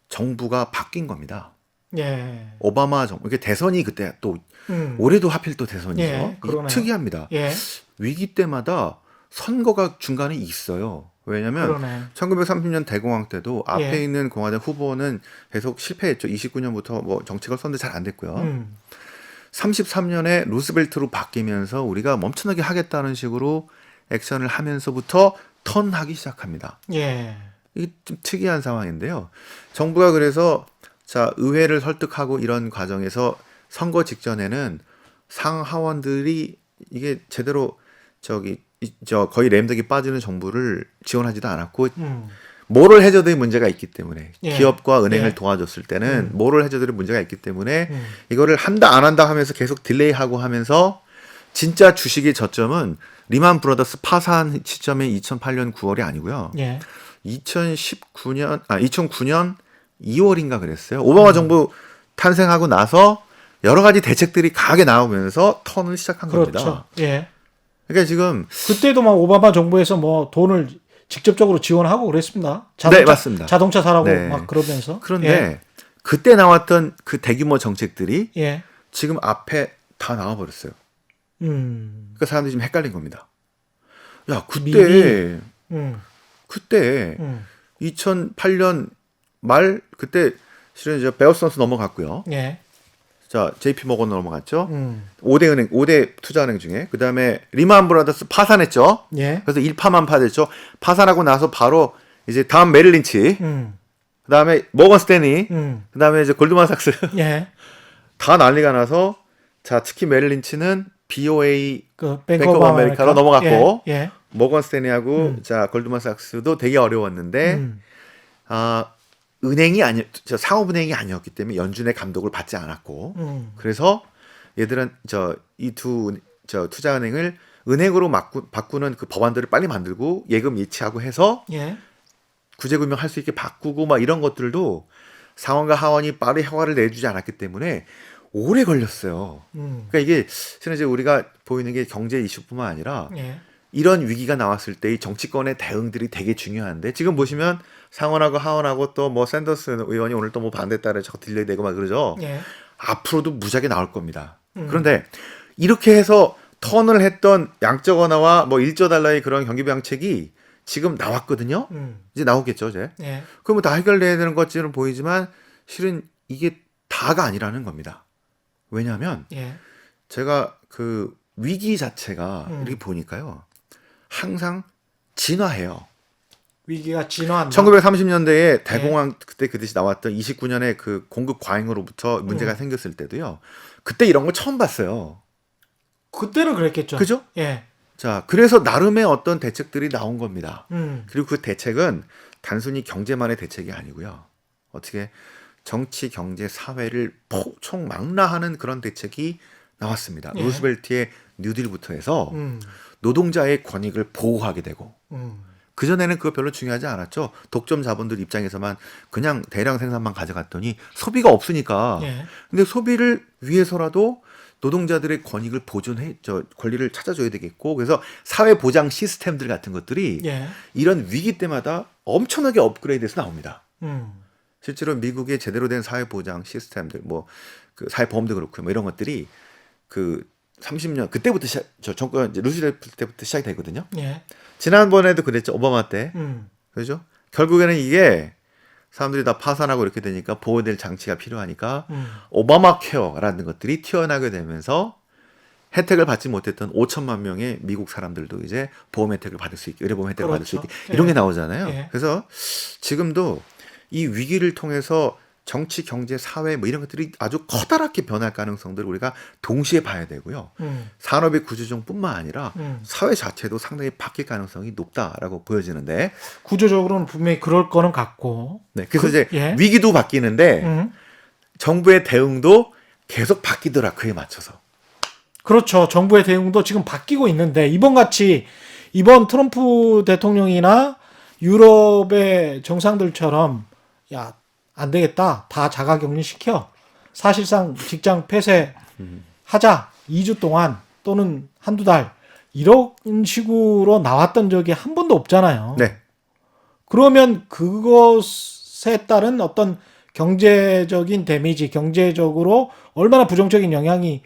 정부가 바뀐 겁니다. 예. 오바마 정부 이게 대선이 그때 또 음. 올해도 하필 또 대선이죠. 예, 이게 그러네요. 특이합니다. 예. 위기 때마다 선거가 중간에 있어요. 왜냐하면 그러네. 1930년 대공황 때도 앞에 예. 있는 공화당 후보는 계속 실패했죠. 29년부터 뭐 정책을 썼는데 잘 안 됐고요. 33년에 루스벨트로 바뀌면서 우리가 멈춰나게 하겠다는 식으로 액션을 하면서부터 턴하기 시작합니다. 예. 이게 좀 특이한 상황인데요. 정부가 그래서 자 의회를 설득하고 이런 과정에서 선거 직전에는 상하원들이 이게 제대로 거의 램덕이 빠지는 정부를 지원하지도 않았고 뭐를 해줘도 문제가 있기 때문에 예. 기업과 은행을 예. 도와줬을 때는 뭐를 해줘도 문제가 있기 때문에 음. 이거를 한다 안 한다 하면서 계속 딜레이하고 하면서 진짜 주식의 저점은 리만 브라더스 파산 시점에 2008년 9월이 아니고요. 예. 2009년 2월인가 그랬어요. 오바마 정부 탄생하고 나서 여러 가지 대책들이 강하게 나오면서 턴을 시작한 그렇죠. 겁니다. 예. 그러니까 지금 그때도 막 오바마 정부에서 뭐 돈을 직접적으로 지원하고 그랬습니다. 네, 맞습니다. 자동차 사라고 네. 막 그러면서. 그런데 그때 나왔던 그 대규모 정책들이 예. 지금 앞에 다 나와버렸어요. 그러니까 사람들이 지금 헷갈린 겁니다. 야, 그때 2008년 말 그때 실은 이제 베어스턴스 넘어갔고요. 예. 자, JP 모건 넘어갔죠. 5대 투자은행 중에 그다음에 리만 브라더스 파산했죠. 예. 그래서 일파만 파됐죠. 파산하고 나서 바로 이제 다음 메릴 린치, 그다음에 모건 스탠리, 그다음에 이제 골드만삭스 예. 다 난리가 나서 자, 특히 메릴 린치는 BOA 그 뱅크 오브 아메리카로 넘어갔고 예. 예. 모건 스탠리하고 자, 골드만삭스도 되게 어려웠는데 은행이 상업은행이 아니었기 때문에 연준의 감독을 받지 않았고 그래서 얘들은 이 두 투자은행을 은행으로 바꾸는 그 법안들을 빨리 만들고 예금 예치하고 해서 예. 구제금융 할 수 있게 바꾸고 막 이런 것들도 상원과 하원이 빠르게 허가를 내주지 않았기 때문에 오래 걸렸어요. 그러니까 이게 실은 이제 우리가 보이는 게 경제 이슈뿐만 아니라 예. 이런 위기가 나왔을 때의 정치권의 대응들이 되게 중요한데 지금 보시면 상원하고 하원하고 또 뭐 샌더스 의원이 오늘 또 뭐 반대 따라 자꾸 딜레이 되고 막 그러죠. 예. 앞으로도 무지하게 나올 겁니다. 그런데 이렇게 해서 턴을 했던 양적 완화와 뭐 1조 달러의 그런 경기 부양책이 지금 나왔거든요. 이제 나오겠죠, 이제. 예. 그러면 다 해결돼야 되는 것처럼 보이지만 실은 이게 다가 아니라는 겁니다. 왜냐하면 예. 제가 그 위기 자체가 이렇게 보니까요. 항상 진화해요. 위기가 진화한다. 1930년대에 대공황 그때 그 뜻이 나왔던 29년에 그 공급 과잉으로부터 문제가 생겼을 때도요. 그때 이런 걸 처음 봤어요. 그때는 그랬겠죠. 그죠? 예. 자, 그래서 나름의 어떤 대책들이 나온 겁니다. 음. 그리고 그 대책은 단순히 경제만의 대책이 아니고요. 어떻게 정치, 경제, 사회를 총망라하는 그런 대책이 나왔습니다. 예. 루스벨트의 뉴딜부터 해서 음. 노동자의 권익을 보호하게 되고 그전에는 그거 별로 중요하지 않았죠. 독점 자본들 입장에서만 그냥 대량 생산만 가져갔더니 소비가 없으니까. 예. 근데 소비를 위해서라도 노동자들의 권익을 권리를 찾아줘야 되겠고 그래서 사회 보장 시스템들 같은 것들이 예. 이런 위기 때마다 엄청나게 업그레이드해서 나옵니다. 음. 실제로 미국의 제대로 된 사회 보장 시스템들 뭐 그 사회 보험도 그렇고 뭐 이런 것들이 그 30년 그때부터 정권 루스벨트 때부터 시작이 되거든요. 예. 지난번에도 그랬죠. 오바마 때. 그렇죠? 결국에는 이게 사람들이 다 파산하고 이렇게 되니까 보호될 장치가 필요하니까 오바마 케어라는 것들이 튀어나게 되면서 혜택을 받지 못했던 5천만 명의 미국 사람들도 이제 보험 혜택을 받을 수 있게 의료보험 혜택을 받을 수 그렇죠. 있게 이런 게 나오잖아요. 예. 그래서 지금도 이 위기를 통해서 정치, 경제, 사회 뭐 이런 것들이 아주 커다랗게 변할 가능성들을 우리가 동시에 봐야 되고요. 산업의 구조조정뿐만 아니라 사회 자체도 상당히 바뀔 가능성이 높다라고 보여지는데 구조적으로는 분명히 그럴 거는 같고. 네, 그래서 이제 예. 위기도 바뀌는데 정부의 대응도 계속 바뀌더라 그에 맞춰서. 그렇죠. 정부의 대응도 지금 바뀌고 있는데 이번 트럼프 대통령이나 유럽의 정상들처럼 야, 안 되겠다. 다 자가격리시켜. 사실상 직장 폐쇄하자 2주 동안 또는 한두 달 이런 식으로 나왔던 적이 한 번도 없잖아요. 네. 그러면 그것에 따른 어떤 경제적인 데미지, 경제적으로 얼마나 부정적인 영향이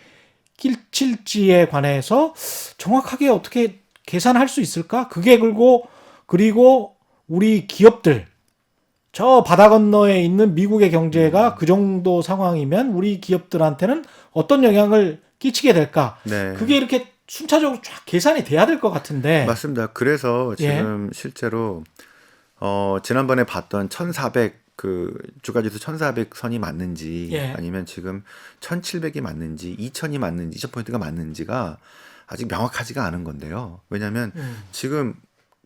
끼칠지에 관해서 정확하게 어떻게 계산할 수 있을까? 그게 그리고 우리 기업들, 저 바다 건너에 있는 미국의 경제가 그 정도 상황이면 우리 기업들한테는 어떤 영향을 끼치게 될까? 네. 그게 이렇게 순차적으로 쫙 계산이 돼야 될 것 같은데. 맞습니다. 그래서 지금 실제로 지난번에 봤던 1400 그 주가지수 1400선이 맞는지 예. 아니면 지금 1700이 맞는지 2000이 맞는지 2000포인트가 맞는지가 아직 명확하지가 않은 건데요. 왜냐하면 지금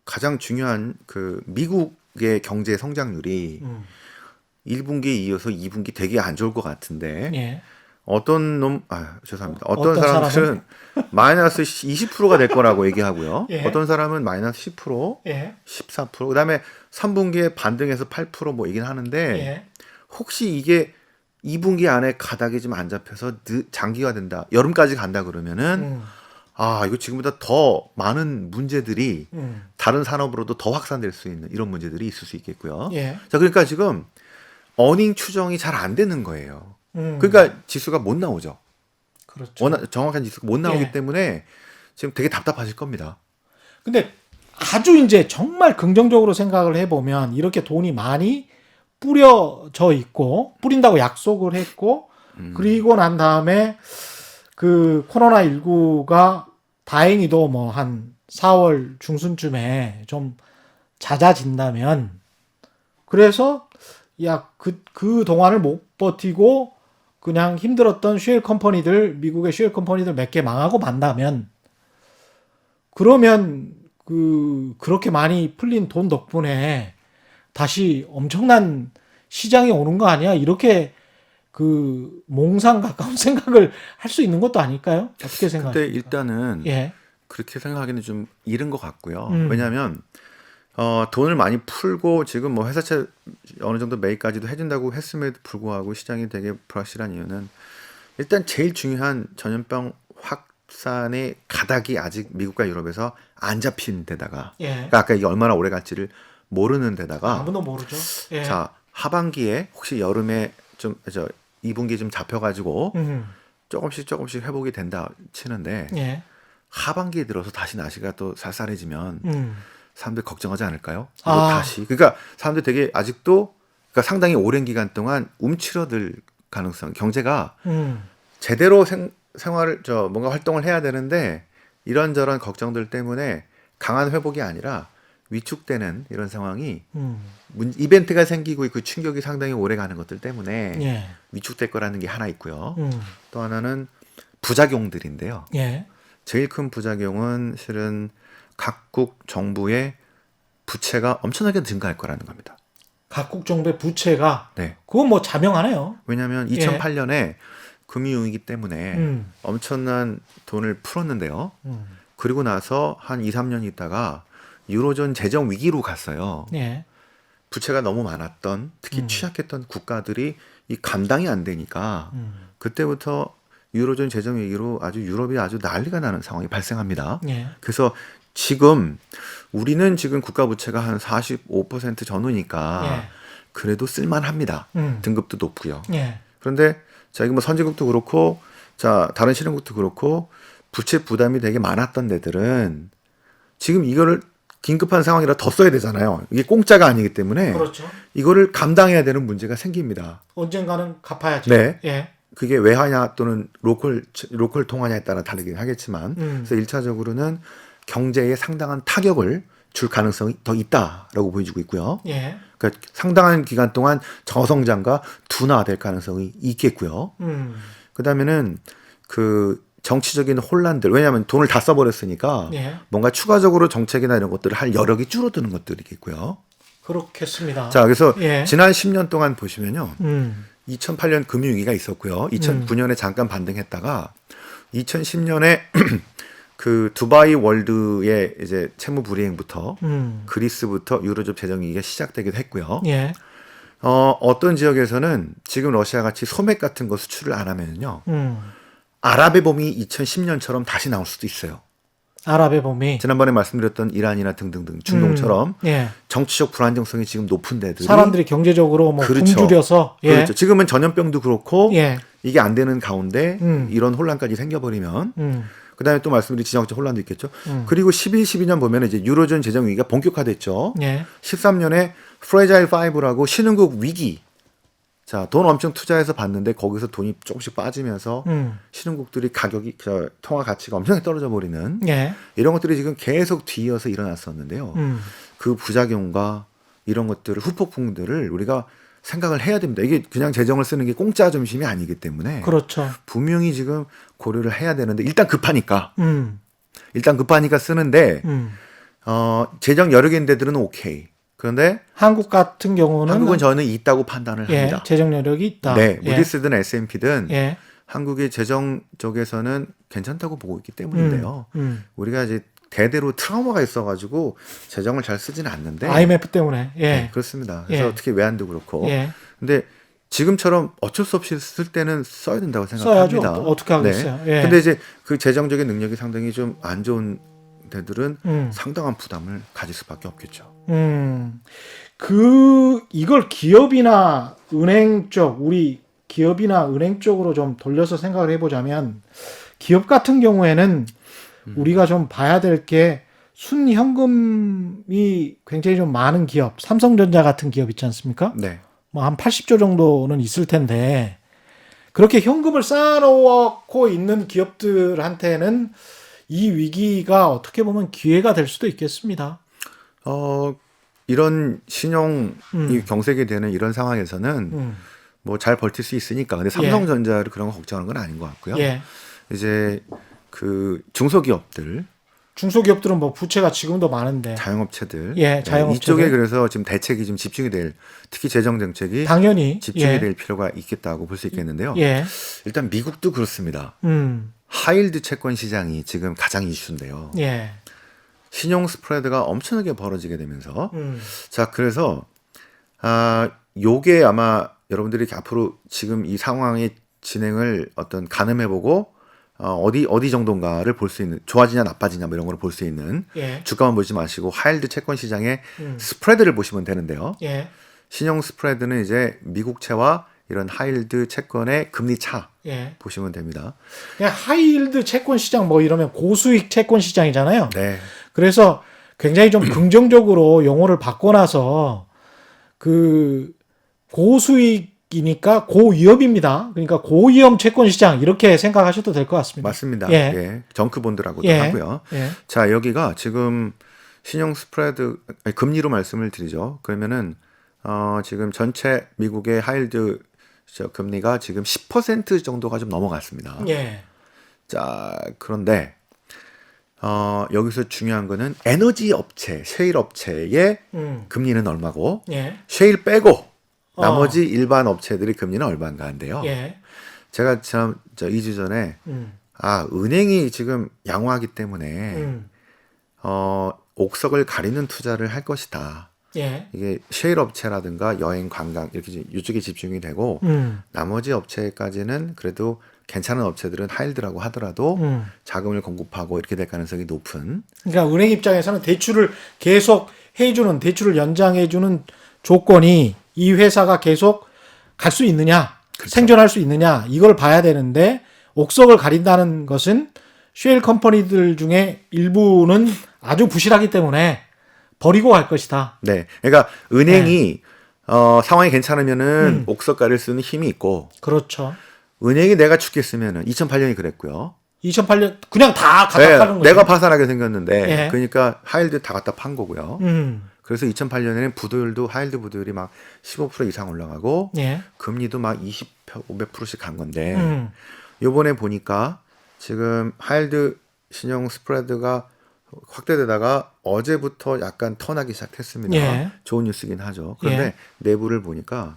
가장 중요한 그 미국의 경제 성장률이 1분기에 이어서 2분기 되게 안 좋을 것 같은데 예. 죄송합니다. 어떤 사람들은 마이너스 20%가 될 거라고 얘기하고요. 예. 어떤 사람은 마이너스 10%, 예. 14%, 그다음에 3분기에 반등해서 8% 뭐 얘기는 하는데 예. 혹시 이게 2분기 안에 가닥이 좀 안 잡혀서 장기화된다. 여름까지 간다 그러면은 이거 지금보다 더 많은 문제들이 다른 산업으로도 더 확산될 수 있는 이런 문제들이 있을 수 있겠고요. 예. 자, 그러니까 지금 어닝 추정이 잘 안 되는 거예요. 그러니까 지수가 못 나오죠. 그렇죠. 워낙 정확한 지수가 못 나오기 예. 때문에 지금 되게 답답하실 겁니다. 근데 아주 이제 정말 긍정적으로 생각을 해보면 이렇게 돈이 많이 뿌려져 있고 뿌린다고 약속을 했고 그리고 난 다음에 그 코로나19가 다행히도 뭐 한 4월 중순쯤에 좀 잦아진다면 그래서 그 동안을 못 버티고 그냥 힘들었던 쉘 컴퍼니들 미국의 쉘 컴퍼니들 몇 개 망하고 만다면 그러면 그렇게 많이 풀린 돈 덕분에 다시 엄청난 시장이 오는 거 아니야? 이렇게 몽상 가까운 생각을 할 수 있는 것도 아닐까요? 어떻게 생각하십니까? 근데 일단은 예. 그렇게 생각하기는 좀 이른 것 같고요. 음. 왜냐하면 돈을 많이 풀고 지금 뭐 회사채 어느 정도 매입까지도 해준다고 했음에도 불구하고 시장이 되게 불확실한 이유는 일단 제일 중요한 전염병 확산의 가닥이 아직 미국과 유럽에서 안 잡힌 데다가 예. 그러니까 아까 이게 얼마나 오래 갈지를 모르는 데다가 아무도 모르죠. 예. 자 하반기에 혹시 여름에 좀 2분기 좀 잡혀가지고 조금씩 회복이 된다 치는데 예. 하반기에 들어서 다시 날씨가 또 쌀쌀해지면 사람들 걱정하지 않을까요? 다시 그러니까 사람들 되게 아직도 그러니까 상당히 오랜 기간 동안 움츠러들 가능성 경제가 제대로 생활을 뭔가 활동을 해야 되는데 이런저런 걱정들 때문에 강한 회복이 아니라 위축되는 이런 상황이 이벤트가 생기고 그 충격이 상당히 오래 가는 것들 때문에 예. 위축될 거라는 게 하나 있고요. 또 하나는 부작용들인데요. 예. 제일 큰 부작용은 실은 각국 정부의 부채가 엄청나게 증가할 거라는 겁니다. 각국 정부의 부채가 네. 그건 뭐 자명하네요. 왜냐하면 2008년에 금융위기 때문에 엄청난 돈을 풀었는데요. 그리고 나서 한 2, 3년 있다가 유로존 재정 위기로 갔어요. 예. 부채가 너무 많았던 특히 취약했던 국가들이 이 감당이 안 되니까 그때부터 유로존 재정 위기로 아주 유럽이 아주 난리가 나는 상황이 발생합니다. 예. 그래서 지금 우리는 지금 국가 부채가 한 45% 전후니까 예. 그래도 쓸만합니다. 등급도 높고요. 예. 그런데 자 이거 뭐 선진국도 그렇고 자 다른 실흥국도 그렇고 부채 부담이 되게 많았던 데들은 지금 이거를 긴급한 상황이라 더 써야 되잖아요. 이게 공짜가 아니기 때문에 그렇죠. 이거를 감당해야 되는 문제가 생깁니다. 언젠가는 갚아야죠. 네. 예. 그게 외화냐 또는 로컬 통화냐에 따라 다르긴 하겠지만 그래서 1차적으로는 경제에 상당한 타격을 줄 가능성이 더 있다라고 보여지고 있고요. 예. 그러니까 상당한 기간 동안 저성장과 둔화될 가능성이 있겠고요. 그다음에는 그 정치적인 혼란들 왜냐하면 돈을 다 써버렸으니까 예. 뭔가 추가적으로 정책이나 이런 것들을 할 여력이 줄어드는 것들이겠고요. 그렇겠습니다. 자 그래서 예. 지난 10년 동안 보시면요. 2008년 금융위기가 있었고요. 2009년에 잠깐 반등했다가 2010년에 그 두바이 월드의 이제 채무 불이행부터 그리스부터 유로존 재정 위기가 시작되기도 했고요. 예. 어떤 지역에서는 지금 러시아 같이 소맥 같은 거 수출을 안 하면요. 음. 아랍의 봄이 2010년처럼 다시 나올 수도 있어요. 아랍의 봄이 지난번에 말씀드렸던 이란이나 등등등 중동처럼 예. 정치적 불안정성이 지금 높은 데들이 사람들이 경제적으로 뭐 그렇죠. 굶주려서 예. 그렇죠. 지금은 전염병도 그렇고 예. 이게 안 되는 가운데 음. 이런 혼란까지 생겨버리면 음. 그다음에 또 말씀드린 지정학적 혼란도 있겠죠. 그리고 12년 보면 이제 유로존 재정 위기가 본격화됐죠. 예. 13년에 프레자일 5라고 신흥국 위기. 자, 돈 엄청 투자해서 봤는데 거기서 돈이 조금씩 빠지면서 신흥국들이 가격이 통화 가치가 엄청 떨어져 버리는 예. 이런 것들이 지금 계속 뒤이어서 일어났었는데요. 그 부작용과 이런 것들을 후폭풍들을 우리가 생각을 해야 됩니다. 이게 그냥 재정을 쓰는 게 공짜 점심이 아니기 때문에 그렇죠. 분명히 지금 고려를 해야 되는데 일단 급하니까 쓰는데 음. 재정 여러 개인 데들은 오케이. 그런데 한국 같은 경우는 한국은 저는 있다고 판단을 예, 합니다. 재정 여력이 있다. 네, 예. 무디스든 S&P든 예. 한국의 재정 쪽에서는 괜찮다고 보고 있기 때문인데요. 우리가 이제 대대로 트라우마가 있어가지고 재정을 잘 쓰지는 않는데 IMF 때문에. 예. 네, 그렇습니다. 그래서 예. 특히 외환도 그렇고. 예. 근데 지금처럼 어쩔 수 없이 쓸 때는 써야 된다고 생각합니다. 써야죠. 어떻게 하겠어요. 예. 근데 이제 그 재정적인 능력이 상당히 좀 안 좋은 데들은 음. 상당한 부담을 가질 수밖에 없겠죠. 이걸 기업이나 은행 쪽, 우리 기업이나 은행 쪽으로 좀 돌려서 생각을 해보자면, 기업 같은 경우에는 우리가 좀 봐야 될 게 순현금이 굉장히 좀 많은 기업, 삼성전자 같은 기업 있지 않습니까? 네. 뭐 한 80조 정도는 있을 텐데, 그렇게 현금을 쌓아놓고 있는 기업들한테는 이 위기가 어떻게 보면 기회가 될 수도 있겠습니다. 이런 신용이 경색이 되는 이런 상황에서는 뭐 잘 버틸 수 있으니까. 근데 삼성전자를 그런 거 걱정하는 건 아닌 것 같고요. 예. 이제 그 중소기업들, 중소기업들은 뭐 부채가 지금도 많은데. 자영업체들, 예, 자영업체들. 이쪽에 그래서 지금 대책이 좀 집중이 될, 특히 재정 정책이 당연히 집중이 예. 될 필요가 있겠다고 볼 수 있겠는데요. 예. 일단 미국도 그렇습니다. 음. 하이힐드 채권 시장이 지금 가장 이슈인데요. 예. 신용 스프레드가 엄청나게 벌어지게 되면서 음. 자, 그래서 요게 아마 여러분들이 앞으로 지금 이 상황의 진행을 어떤 가늠해보고 어디 정도인가를 볼 수 있는, 좋아지냐 나빠지냐 뭐 이런 걸 볼 수 있는, 예. 주가만 보지 마시고 하이힐드 채권 시장의 스프레드를 보시면 되는데요. 예. 신용 스프레드는 이제 미국채와 이런 하이힐드 채권의 금리 차 예. 보시면 됩니다. 그냥 하이힐드 채권 시장 뭐 이러면 고수익 채권 시장이잖아요. 네. 그래서 굉장히 좀 긍정적으로 용어를 바꿔놔서 그 고수익이니까 고위험입니다. 그러니까 고위험 채권 시장 이렇게 생각하셔도 될 것 같습니다. 맞습니다. 예. 예. 정크본드라고도 예. 하고요. 예. 자, 여기가 지금 신용 스프레드, 금리로 말씀을 드리죠. 그러면은 지금 전체 미국의 하이힐드 금리가 지금 10% 정도가 좀 넘어갔습니다. 예. 자, 그런데 여기서 중요한 거는 에너지 업체, 셰일 업체의 금리는 얼마고, 예. 셰일 빼고 나머지 일반 업체들의 금리는 얼마인가인데요. 예. 제가 참 2주 전에 은행이 지금 양호하기 때문에 옥석을 가리는 투자를 할 것이다. 예. 이게 셰일 업체라든가 여행, 관광 이렇게 이쪽에 집중이 되고 나머지 업체까지는 그래도 괜찮은 업체들은 하이힐드라고 하더라도 자금을 공급하고 이렇게 될 가능성이 높은. 그러니까 은행 입장에서는 대출을 계속 해주는, 대출을 연장해주는 조건이 이 회사가 계속 갈 수 있느냐, 그렇죠. 생존할 수 있느냐, 이걸 봐야 되는데, 옥석을 가린다는 것은 쉐일 컴퍼니들 중에 일부는 아주 부실하기 때문에 버리고 갈 것이다. 네. 그러니까 은행이 상황이 괜찮으면은 옥석 가릴 수 있는 힘이 있고, 그렇죠. 은행이 내가 죽겠으면은 2008년이 그랬고요. 2008년 그냥 다 갖다 네, 파는 거죠. 내가 파산하게 생겼는데, 예. 그러니까 하이힐드 다 갖다 판 거고요. 음. 그래서 2008년에는 부도율도 하이힐드 부도율이 막 15% 이상 올라가고 예. 금리도 막 20, 500%씩 간 건데 요번에 보니까 지금 하이힐드 신용 스프레드가 확대되다가 어제부터 약간 턴하기 시작했습니다. 예. 좋은 뉴스긴 하죠. 그런데 예. 내부를 보니까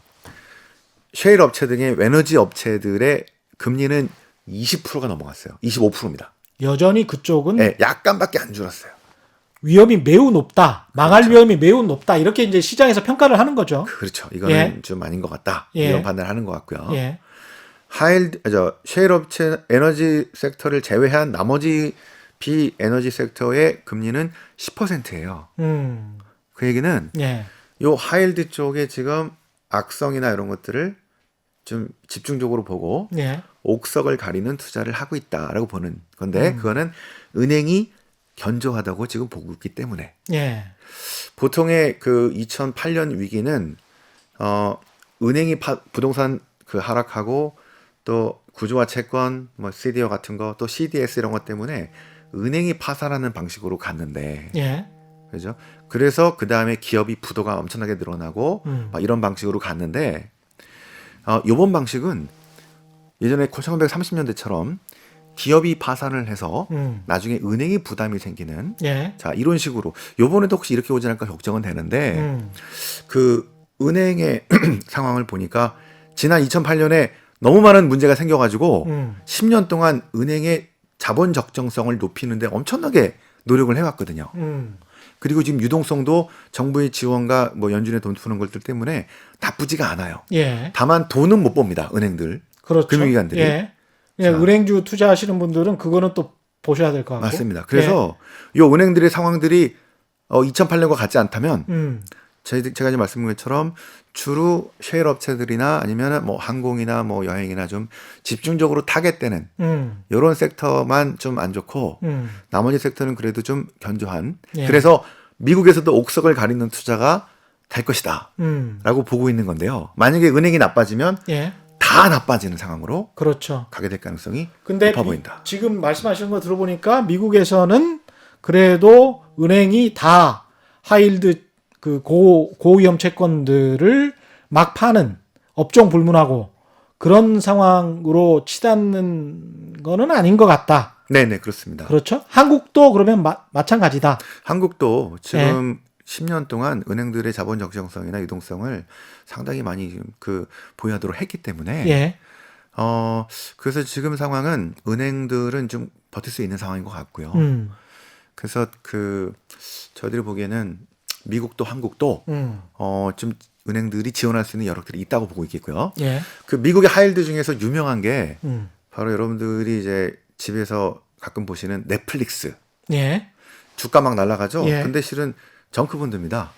셰일 업체 등의 에너지 업체들의 금리는 20%가 넘어갔어요. 25%입니다. 여전히 그쪽은 네, 약간밖에 안 줄었어요. 위험이 매우 높다. 망할 그렇죠. 위험이 매우 높다. 이렇게 이제 시장에서 평가를 하는 거죠. 그렇죠. 이거는 예. 좀 아닌 것 같다. 예. 이런 판단을 하는 것 같고요. 예. 셰일 업체 에너지 섹터를 제외한 나머지 비에너지 섹터의 금리는 10%예요. 그 얘기는 예. 요 하일드 쪽에 지금 악성이나 이런 것들을 좀 집중적으로 보고 예. 옥석을 가리는 투자를 하고 있다라고 보는 건데 그거는 은행이 견조하다고 지금 보고 있기 때문에 예. 보통의 그 2008년 위기는 은행이 부동산 그 하락하고 또 구조화 채권 뭐 CDO 같은 거 또 CDS 이런 것 때문에 은행이 파산하는 방식으로 갔는데 예. 그죠? 그래서 그 다음에 기업이 부도가 엄청나게 늘어나고 막 이런 방식으로 갔는데 이번 방식은 예전에 1930년대처럼 기업이 파산을 해서 나중에 은행이 부담이 생기는 예. 자 이런 식으로 요번에도 혹시 이렇게 오지 않을까 걱정은 되는데 그 은행의 상황을 보니까 지난 2008년에 너무 많은 문제가 생겨가지고 10년 동안 은행의 자본 적정성을 높이는데 엄청나게 노력을 해왔거든요. 그리고 지금 유동성도 정부의 지원과 뭐 연준의 돈 푸는 것들 때문에 나쁘지가 않아요. 예. 다만 돈은 못 법니다. 은행들. 그렇죠. 금융기관들이. 예. 예. 자. 은행주 투자하시는 분들은 그거는 또 보셔야 될 것 같고. 맞습니다. 그래서 요 은행들의 상황들이 2008년과 같지 않다면 제가 이제 말씀드린 것처럼 주로 셰일 업체들이나 아니면 뭐 항공이나 뭐 여행이나 좀 집중적으로 타겟되는 이런 섹터만 좀 안 좋고 나머지 섹터는 그래도 좀 견조한. 예. 그래서 미국에서도 옥석을 가리는 투자가 될 것이다 라고 보고 있는 건데요. 만약에 은행이 나빠지면 예. 다 나빠지는 상황으로 그렇죠. 가게 될 가능성이 근데 높아 보인다. 지금 말씀하시는 거 들어보니까 미국에서는 그래도 은행이 다 하이힐드 그 고위험 채권들을 막 파는 업종 불문하고 그런 상황으로 치닫는 거는 아닌 것 같다. 네네 그렇습니다. 그렇죠? 한국도 그러면 마찬가지다. 한국도 지금 10년 동안 은행들의 자본 적정성이나 유동성을 상당히 많이 지금 그 보유하도록 했기 때문에 예. 그래서 지금 상황은 은행들은 좀 버틸 수 있는 상황인 것 같고요. 그래서 그 저희들이 보기에는 미국도 한국도 좀 은행들이 지원할 수 있는 여력들이 있다고 보고 있겠고요. 예. 그 미국의 하이힐드 중에서 유명한 게 바로 여러분들이 이제 집에서 가끔 보시는 넷플릭스. 예. 주가 막 날아가죠. 예. 근데 실은 정크본드입니다.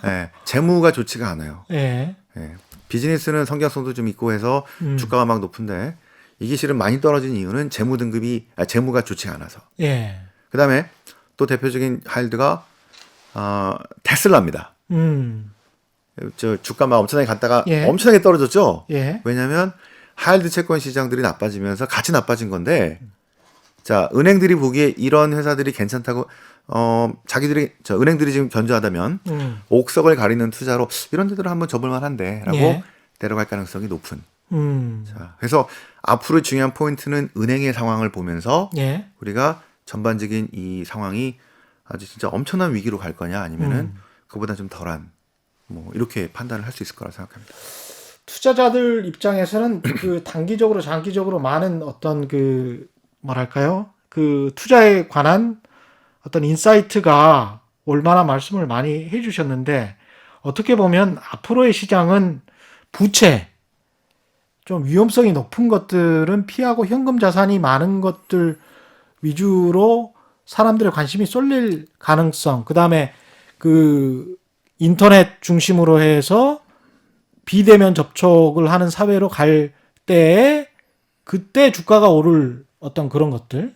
예, 재무가 좋지가 않아요. 예. 예, 비즈니스는 성장성도 좀 있고 해서 주가가 막 높은데 이게 실은 많이 떨어진 이유는 재무가 좋지가 않아서. 예. 그다음에 또 대표적인 하이힐드가 테슬라입니다. 저 주가 막 엄청나게 갔다가 예. 엄청나게 떨어졌죠. 예. 왜냐하면 하이힐드 채권 시장들이 나빠지면서 같이 나빠진 건데, 자 은행들이 보기에 이런 회사들이 괜찮다고 은행들이 지금 견조하다면 옥석을 가리는 투자로 이런 데들은 한번 접을 만한데라고 예. 내려갈 가능성이 높은. 자 그래서 앞으로 중요한 포인트는 은행의 상황을 보면서 예. 우리가 전반적인 이 상황이 아주 진짜 엄청난 위기로 갈 거냐 아니면은 그보다 좀 덜한 뭐 이렇게 판단을 할 수 있을 거라 생각합니다. 투자자들 입장에서는 그 단기적으로 장기적으로 많은 어떤 그 뭐랄까요? 그 투자에 관한 어떤 인사이트가 얼마나 말씀을 많이 해 주셨는데 어떻게 보면 앞으로의 시장은 부채 좀 위험성이 높은 것들은 피하고 현금 자산이 많은 것들 위주로 사람들의 관심이 쏠릴 가능성, 그다음에 그 인터넷 중심으로 해서 비대면 접촉을 하는 사회로 갈 때에 그때 주가가 오를 어떤 그런 것들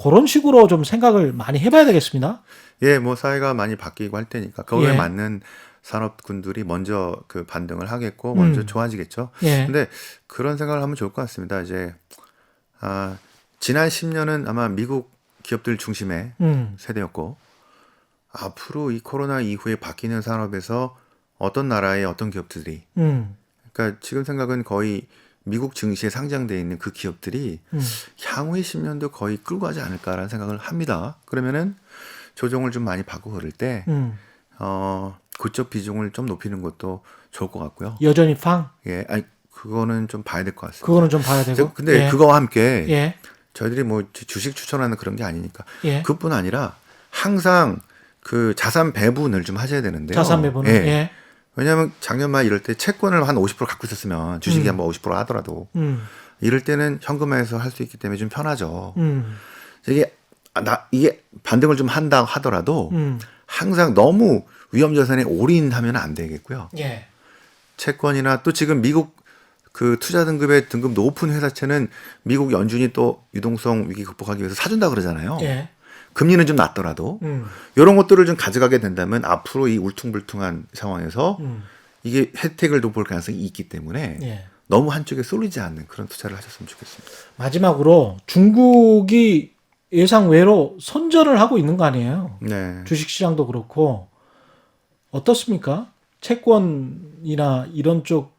그런 식으로 좀 생각을 많이 해봐야 되겠습니다. 예, 뭐 사회가 많이 바뀌고 할 테니까 거기에 예. 맞는 산업군들이 먼저 그 반등을 하겠고 먼저 좋아지겠죠. 예. 근데 그런 생각을 하면 좋을 것 같습니다. 이제 지난 10년은 아마 미국 기업들 중심의 세대였고 앞으로 이 코로나 이후에 바뀌는 산업에서 어떤 나라의 어떤 기업들이 그러니까 지금 생각은 거의 미국 증시에 상장되어 있는 그 기업들이 향후의 10년도 거의 끌고 가지 않을까라는 생각을 합니다. 그러면은 조정을 좀 많이 받고 그럴 때 그쪽 비중을 좀 높이는 것도 좋을 것 같고요. 여전히 팡. 예, 아니 그거는 좀 봐야 될 것 같습니다. 그거는 좀 봐야 되고. 근데 예. 그거와 함께 예. 저희들이 뭐 주식 추천하는 그런 게 아니니까 예. 그뿐 아니라 항상 그 자산 배분을 좀 하셔야 되는데요. 자산 배분은 예. 예. 왜냐하면 작년 말 이럴 때 채권을 한 50% 갖고 있었으면 주식이 한 뭐 50% 하더라도 이럴 때는 현금화해서 할 수 있기 때문에 좀 편하죠. 이게 이게 반등을 좀 한다 하더라도 항상 너무 위험 자산에 올인하면 안 되겠고요. 예. 채권이나 또 지금 미국 그 투자 등급의 등급 높은 회사채는 미국 연준이 또 유동성 위기 극복하기 위해서 사준다 그러잖아요. 예. 금리는 좀 낮더라도 이런 것들을 좀 가져가게 된다면 앞으로 이 울퉁불퉁한 상황에서 이게 혜택을 돋볼 가능성이 있기 때문에 예. 너무 한쪽에 쏠리지 않는 그런 투자를 하셨으면 좋겠습니다. 마지막으로 중국이 예상 외로 선전을 하고 있는 거 아니에요? 네. 주식시장도 그렇고 어떻습니까? 채권이나 이런 쪽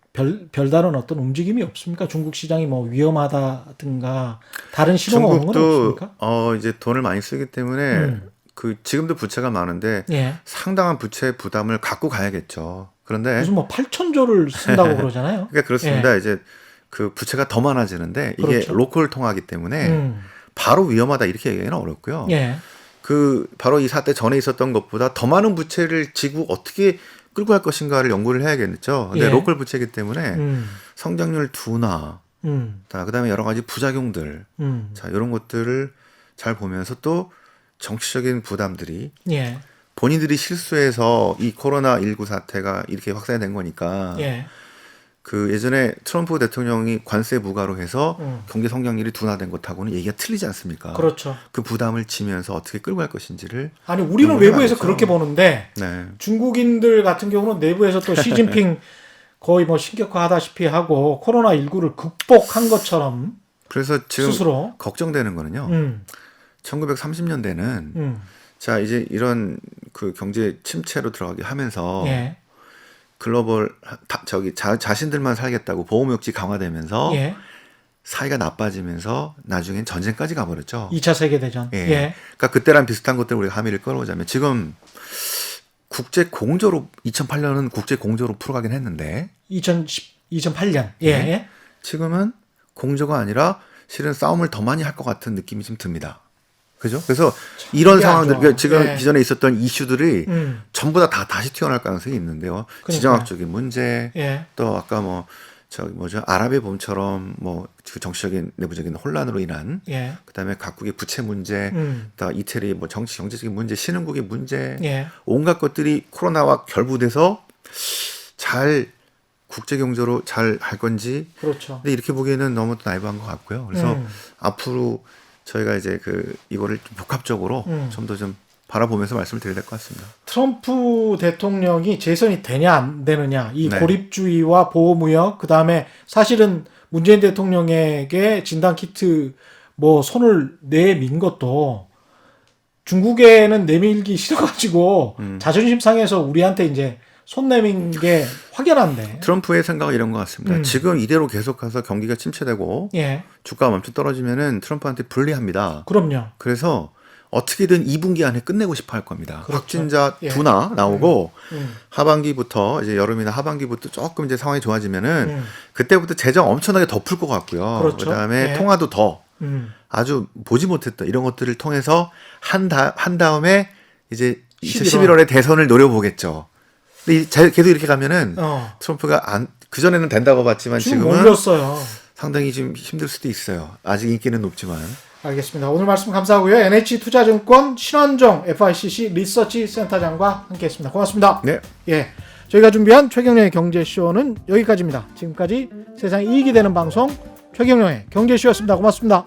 별다른 어떤 움직임이 없습니까? 중국 시장이 뭐 위험하다든가 다른 신호가 오는 건 중국도 없습니까? 이제 돈을 많이 쓰기 때문에 그 지금도 부채가 많은데 예. 상당한 부채 부담을 갖고 가야겠죠. 그런데 무슨 뭐 8,000조를 쓴다고 그러잖아요. 그러니까 그렇습니다. 이제 그 부채가 더 많아지는데 이게 그렇죠. 로컬 통화이기 때문에 바로 위험하다 이렇게 얘기는 어렵고요. 예. 그 바로 이 사태 전에 있었던 것보다 더 많은 부채를 지고 어떻게 끌고 갈 것인가를 연구를 해야겠죠. 근데 예. 로컬 부채이기 때문에 성장률 둔화, 그다음에 여러 가지 부작용들, 자 이런 것들을 잘 보면서 또 정치적인 부담들이 예. 본인들이 실수해서 이 코로나19 사태가 이렇게 확산이 된 거니까 예. 그 예전에 트럼프 대통령이 관세 부과로 해서 경제 성장률이 둔화된 것하고는 얘기가 틀리지 않습니까? 그렇죠. 그 부담을 지면서 어떻게 끌고 갈 것인지를 아니 우리는 외부에서 그렇게 보는데 네. 중국인들 같은 경우는 내부에서 또 시진핑 거의 뭐 신격화하다시피 하고 코로나19를 극복한 것처럼 그래서 지금 스스로 걱정되는 거는요. 1930년대는 자 이제 이런 그 경제 침체로 들어가게 하면서 예. 글로벌 자신들만 살겠다고 보호무역지 강화되면서 예. 사이가 나빠지면서 나중엔 전쟁까지 가버렸죠. 2차 세계대전. 예. 예. 그러니까 그때랑 비슷한 것들 우리가 함의를 끌어오자면 지금 국제 공조로 2008년은 국제 공조로 풀어가긴 했는데 2008년. 예. 예. 지금은 공조가 아니라 실은 싸움을 더 많이 할 것 같은 느낌이 좀 듭니다. 그죠? 그래서 이런 상황들, 그러니까 지금 예. 기존에 있었던 이슈들이 전부 다 다시 튀어나올 가능성이 있는데요. 그러니까요. 지정학적인 문제, 예. 또 아까 뭐 아랍의 봄처럼 뭐 그 정치적인 내부적인 혼란으로 인한, 예. 그다음에 각국의 부채 문제, 또 이태리 뭐 경제적인 문제, 신흥국의 문제, 예. 온갖 것들이 코로나와 결부돼서 잘 국제 경제로 잘 할 건지. 그렇죠. 근데 이렇게 보기에는 너무 나이브한 것 같고요. 그래서 앞으로 저희가 이제 이거를 좀 복합적으로 좀 더 좀 바라보면서 말씀을 드려야 될 것 같습니다. 트럼프 대통령이 재선이 되냐 안 되느냐 이 네. 고립주의와 보호무역 그다음에 사실은 문재인 대통령에게 진단 키트 뭐 손을 내민 것도 중국에는 내밀기 싫어가지고 자존심 상해서 우리한테 이제 손 내민 게 확연한데. 트럼프의 생각은 이런 것 같습니다. 지금 이대로 계속 가서 경기가 침체되고 예. 주가가 멈춰 떨어지면은 트럼프한테 불리합니다. 그럼요. 그래서 어떻게든 2분기 안에 끝내고 싶어 할 겁니다. 그렇죠. 확진자 예. 둔화 나오고 음. 하반기부터 이제 여름이나 하반기부터 조금 이제 상황이 좋아지면은 그때부터 재정 엄청나게 더 풀 것 같고요. 그렇죠. 그다음에 예. 통화도 더 음. 보지 못했던 이런 것들을 통해서 한 다음에 이제 11월. 11월에 대선을 노려보겠죠. 근데 계속 이렇게 가면은 트럼프가 그전에는 된다고 봤지만 지금 지금은 몰렸어요. 상당히 좀 힘들 수도 있어요. 아직 인기는 높지만. 알겠습니다. 오늘 말씀 감사하고요. NH투자증권 신원종 FICC 리서치 센터장과 함께했습니다. 고맙습니다. 네. 예, 저희가 준비한 최경영의 경제쇼는 여기까지입니다. 지금까지 세상에 이익이 되는 방송 최경영의 경제쇼였습니다. 고맙습니다.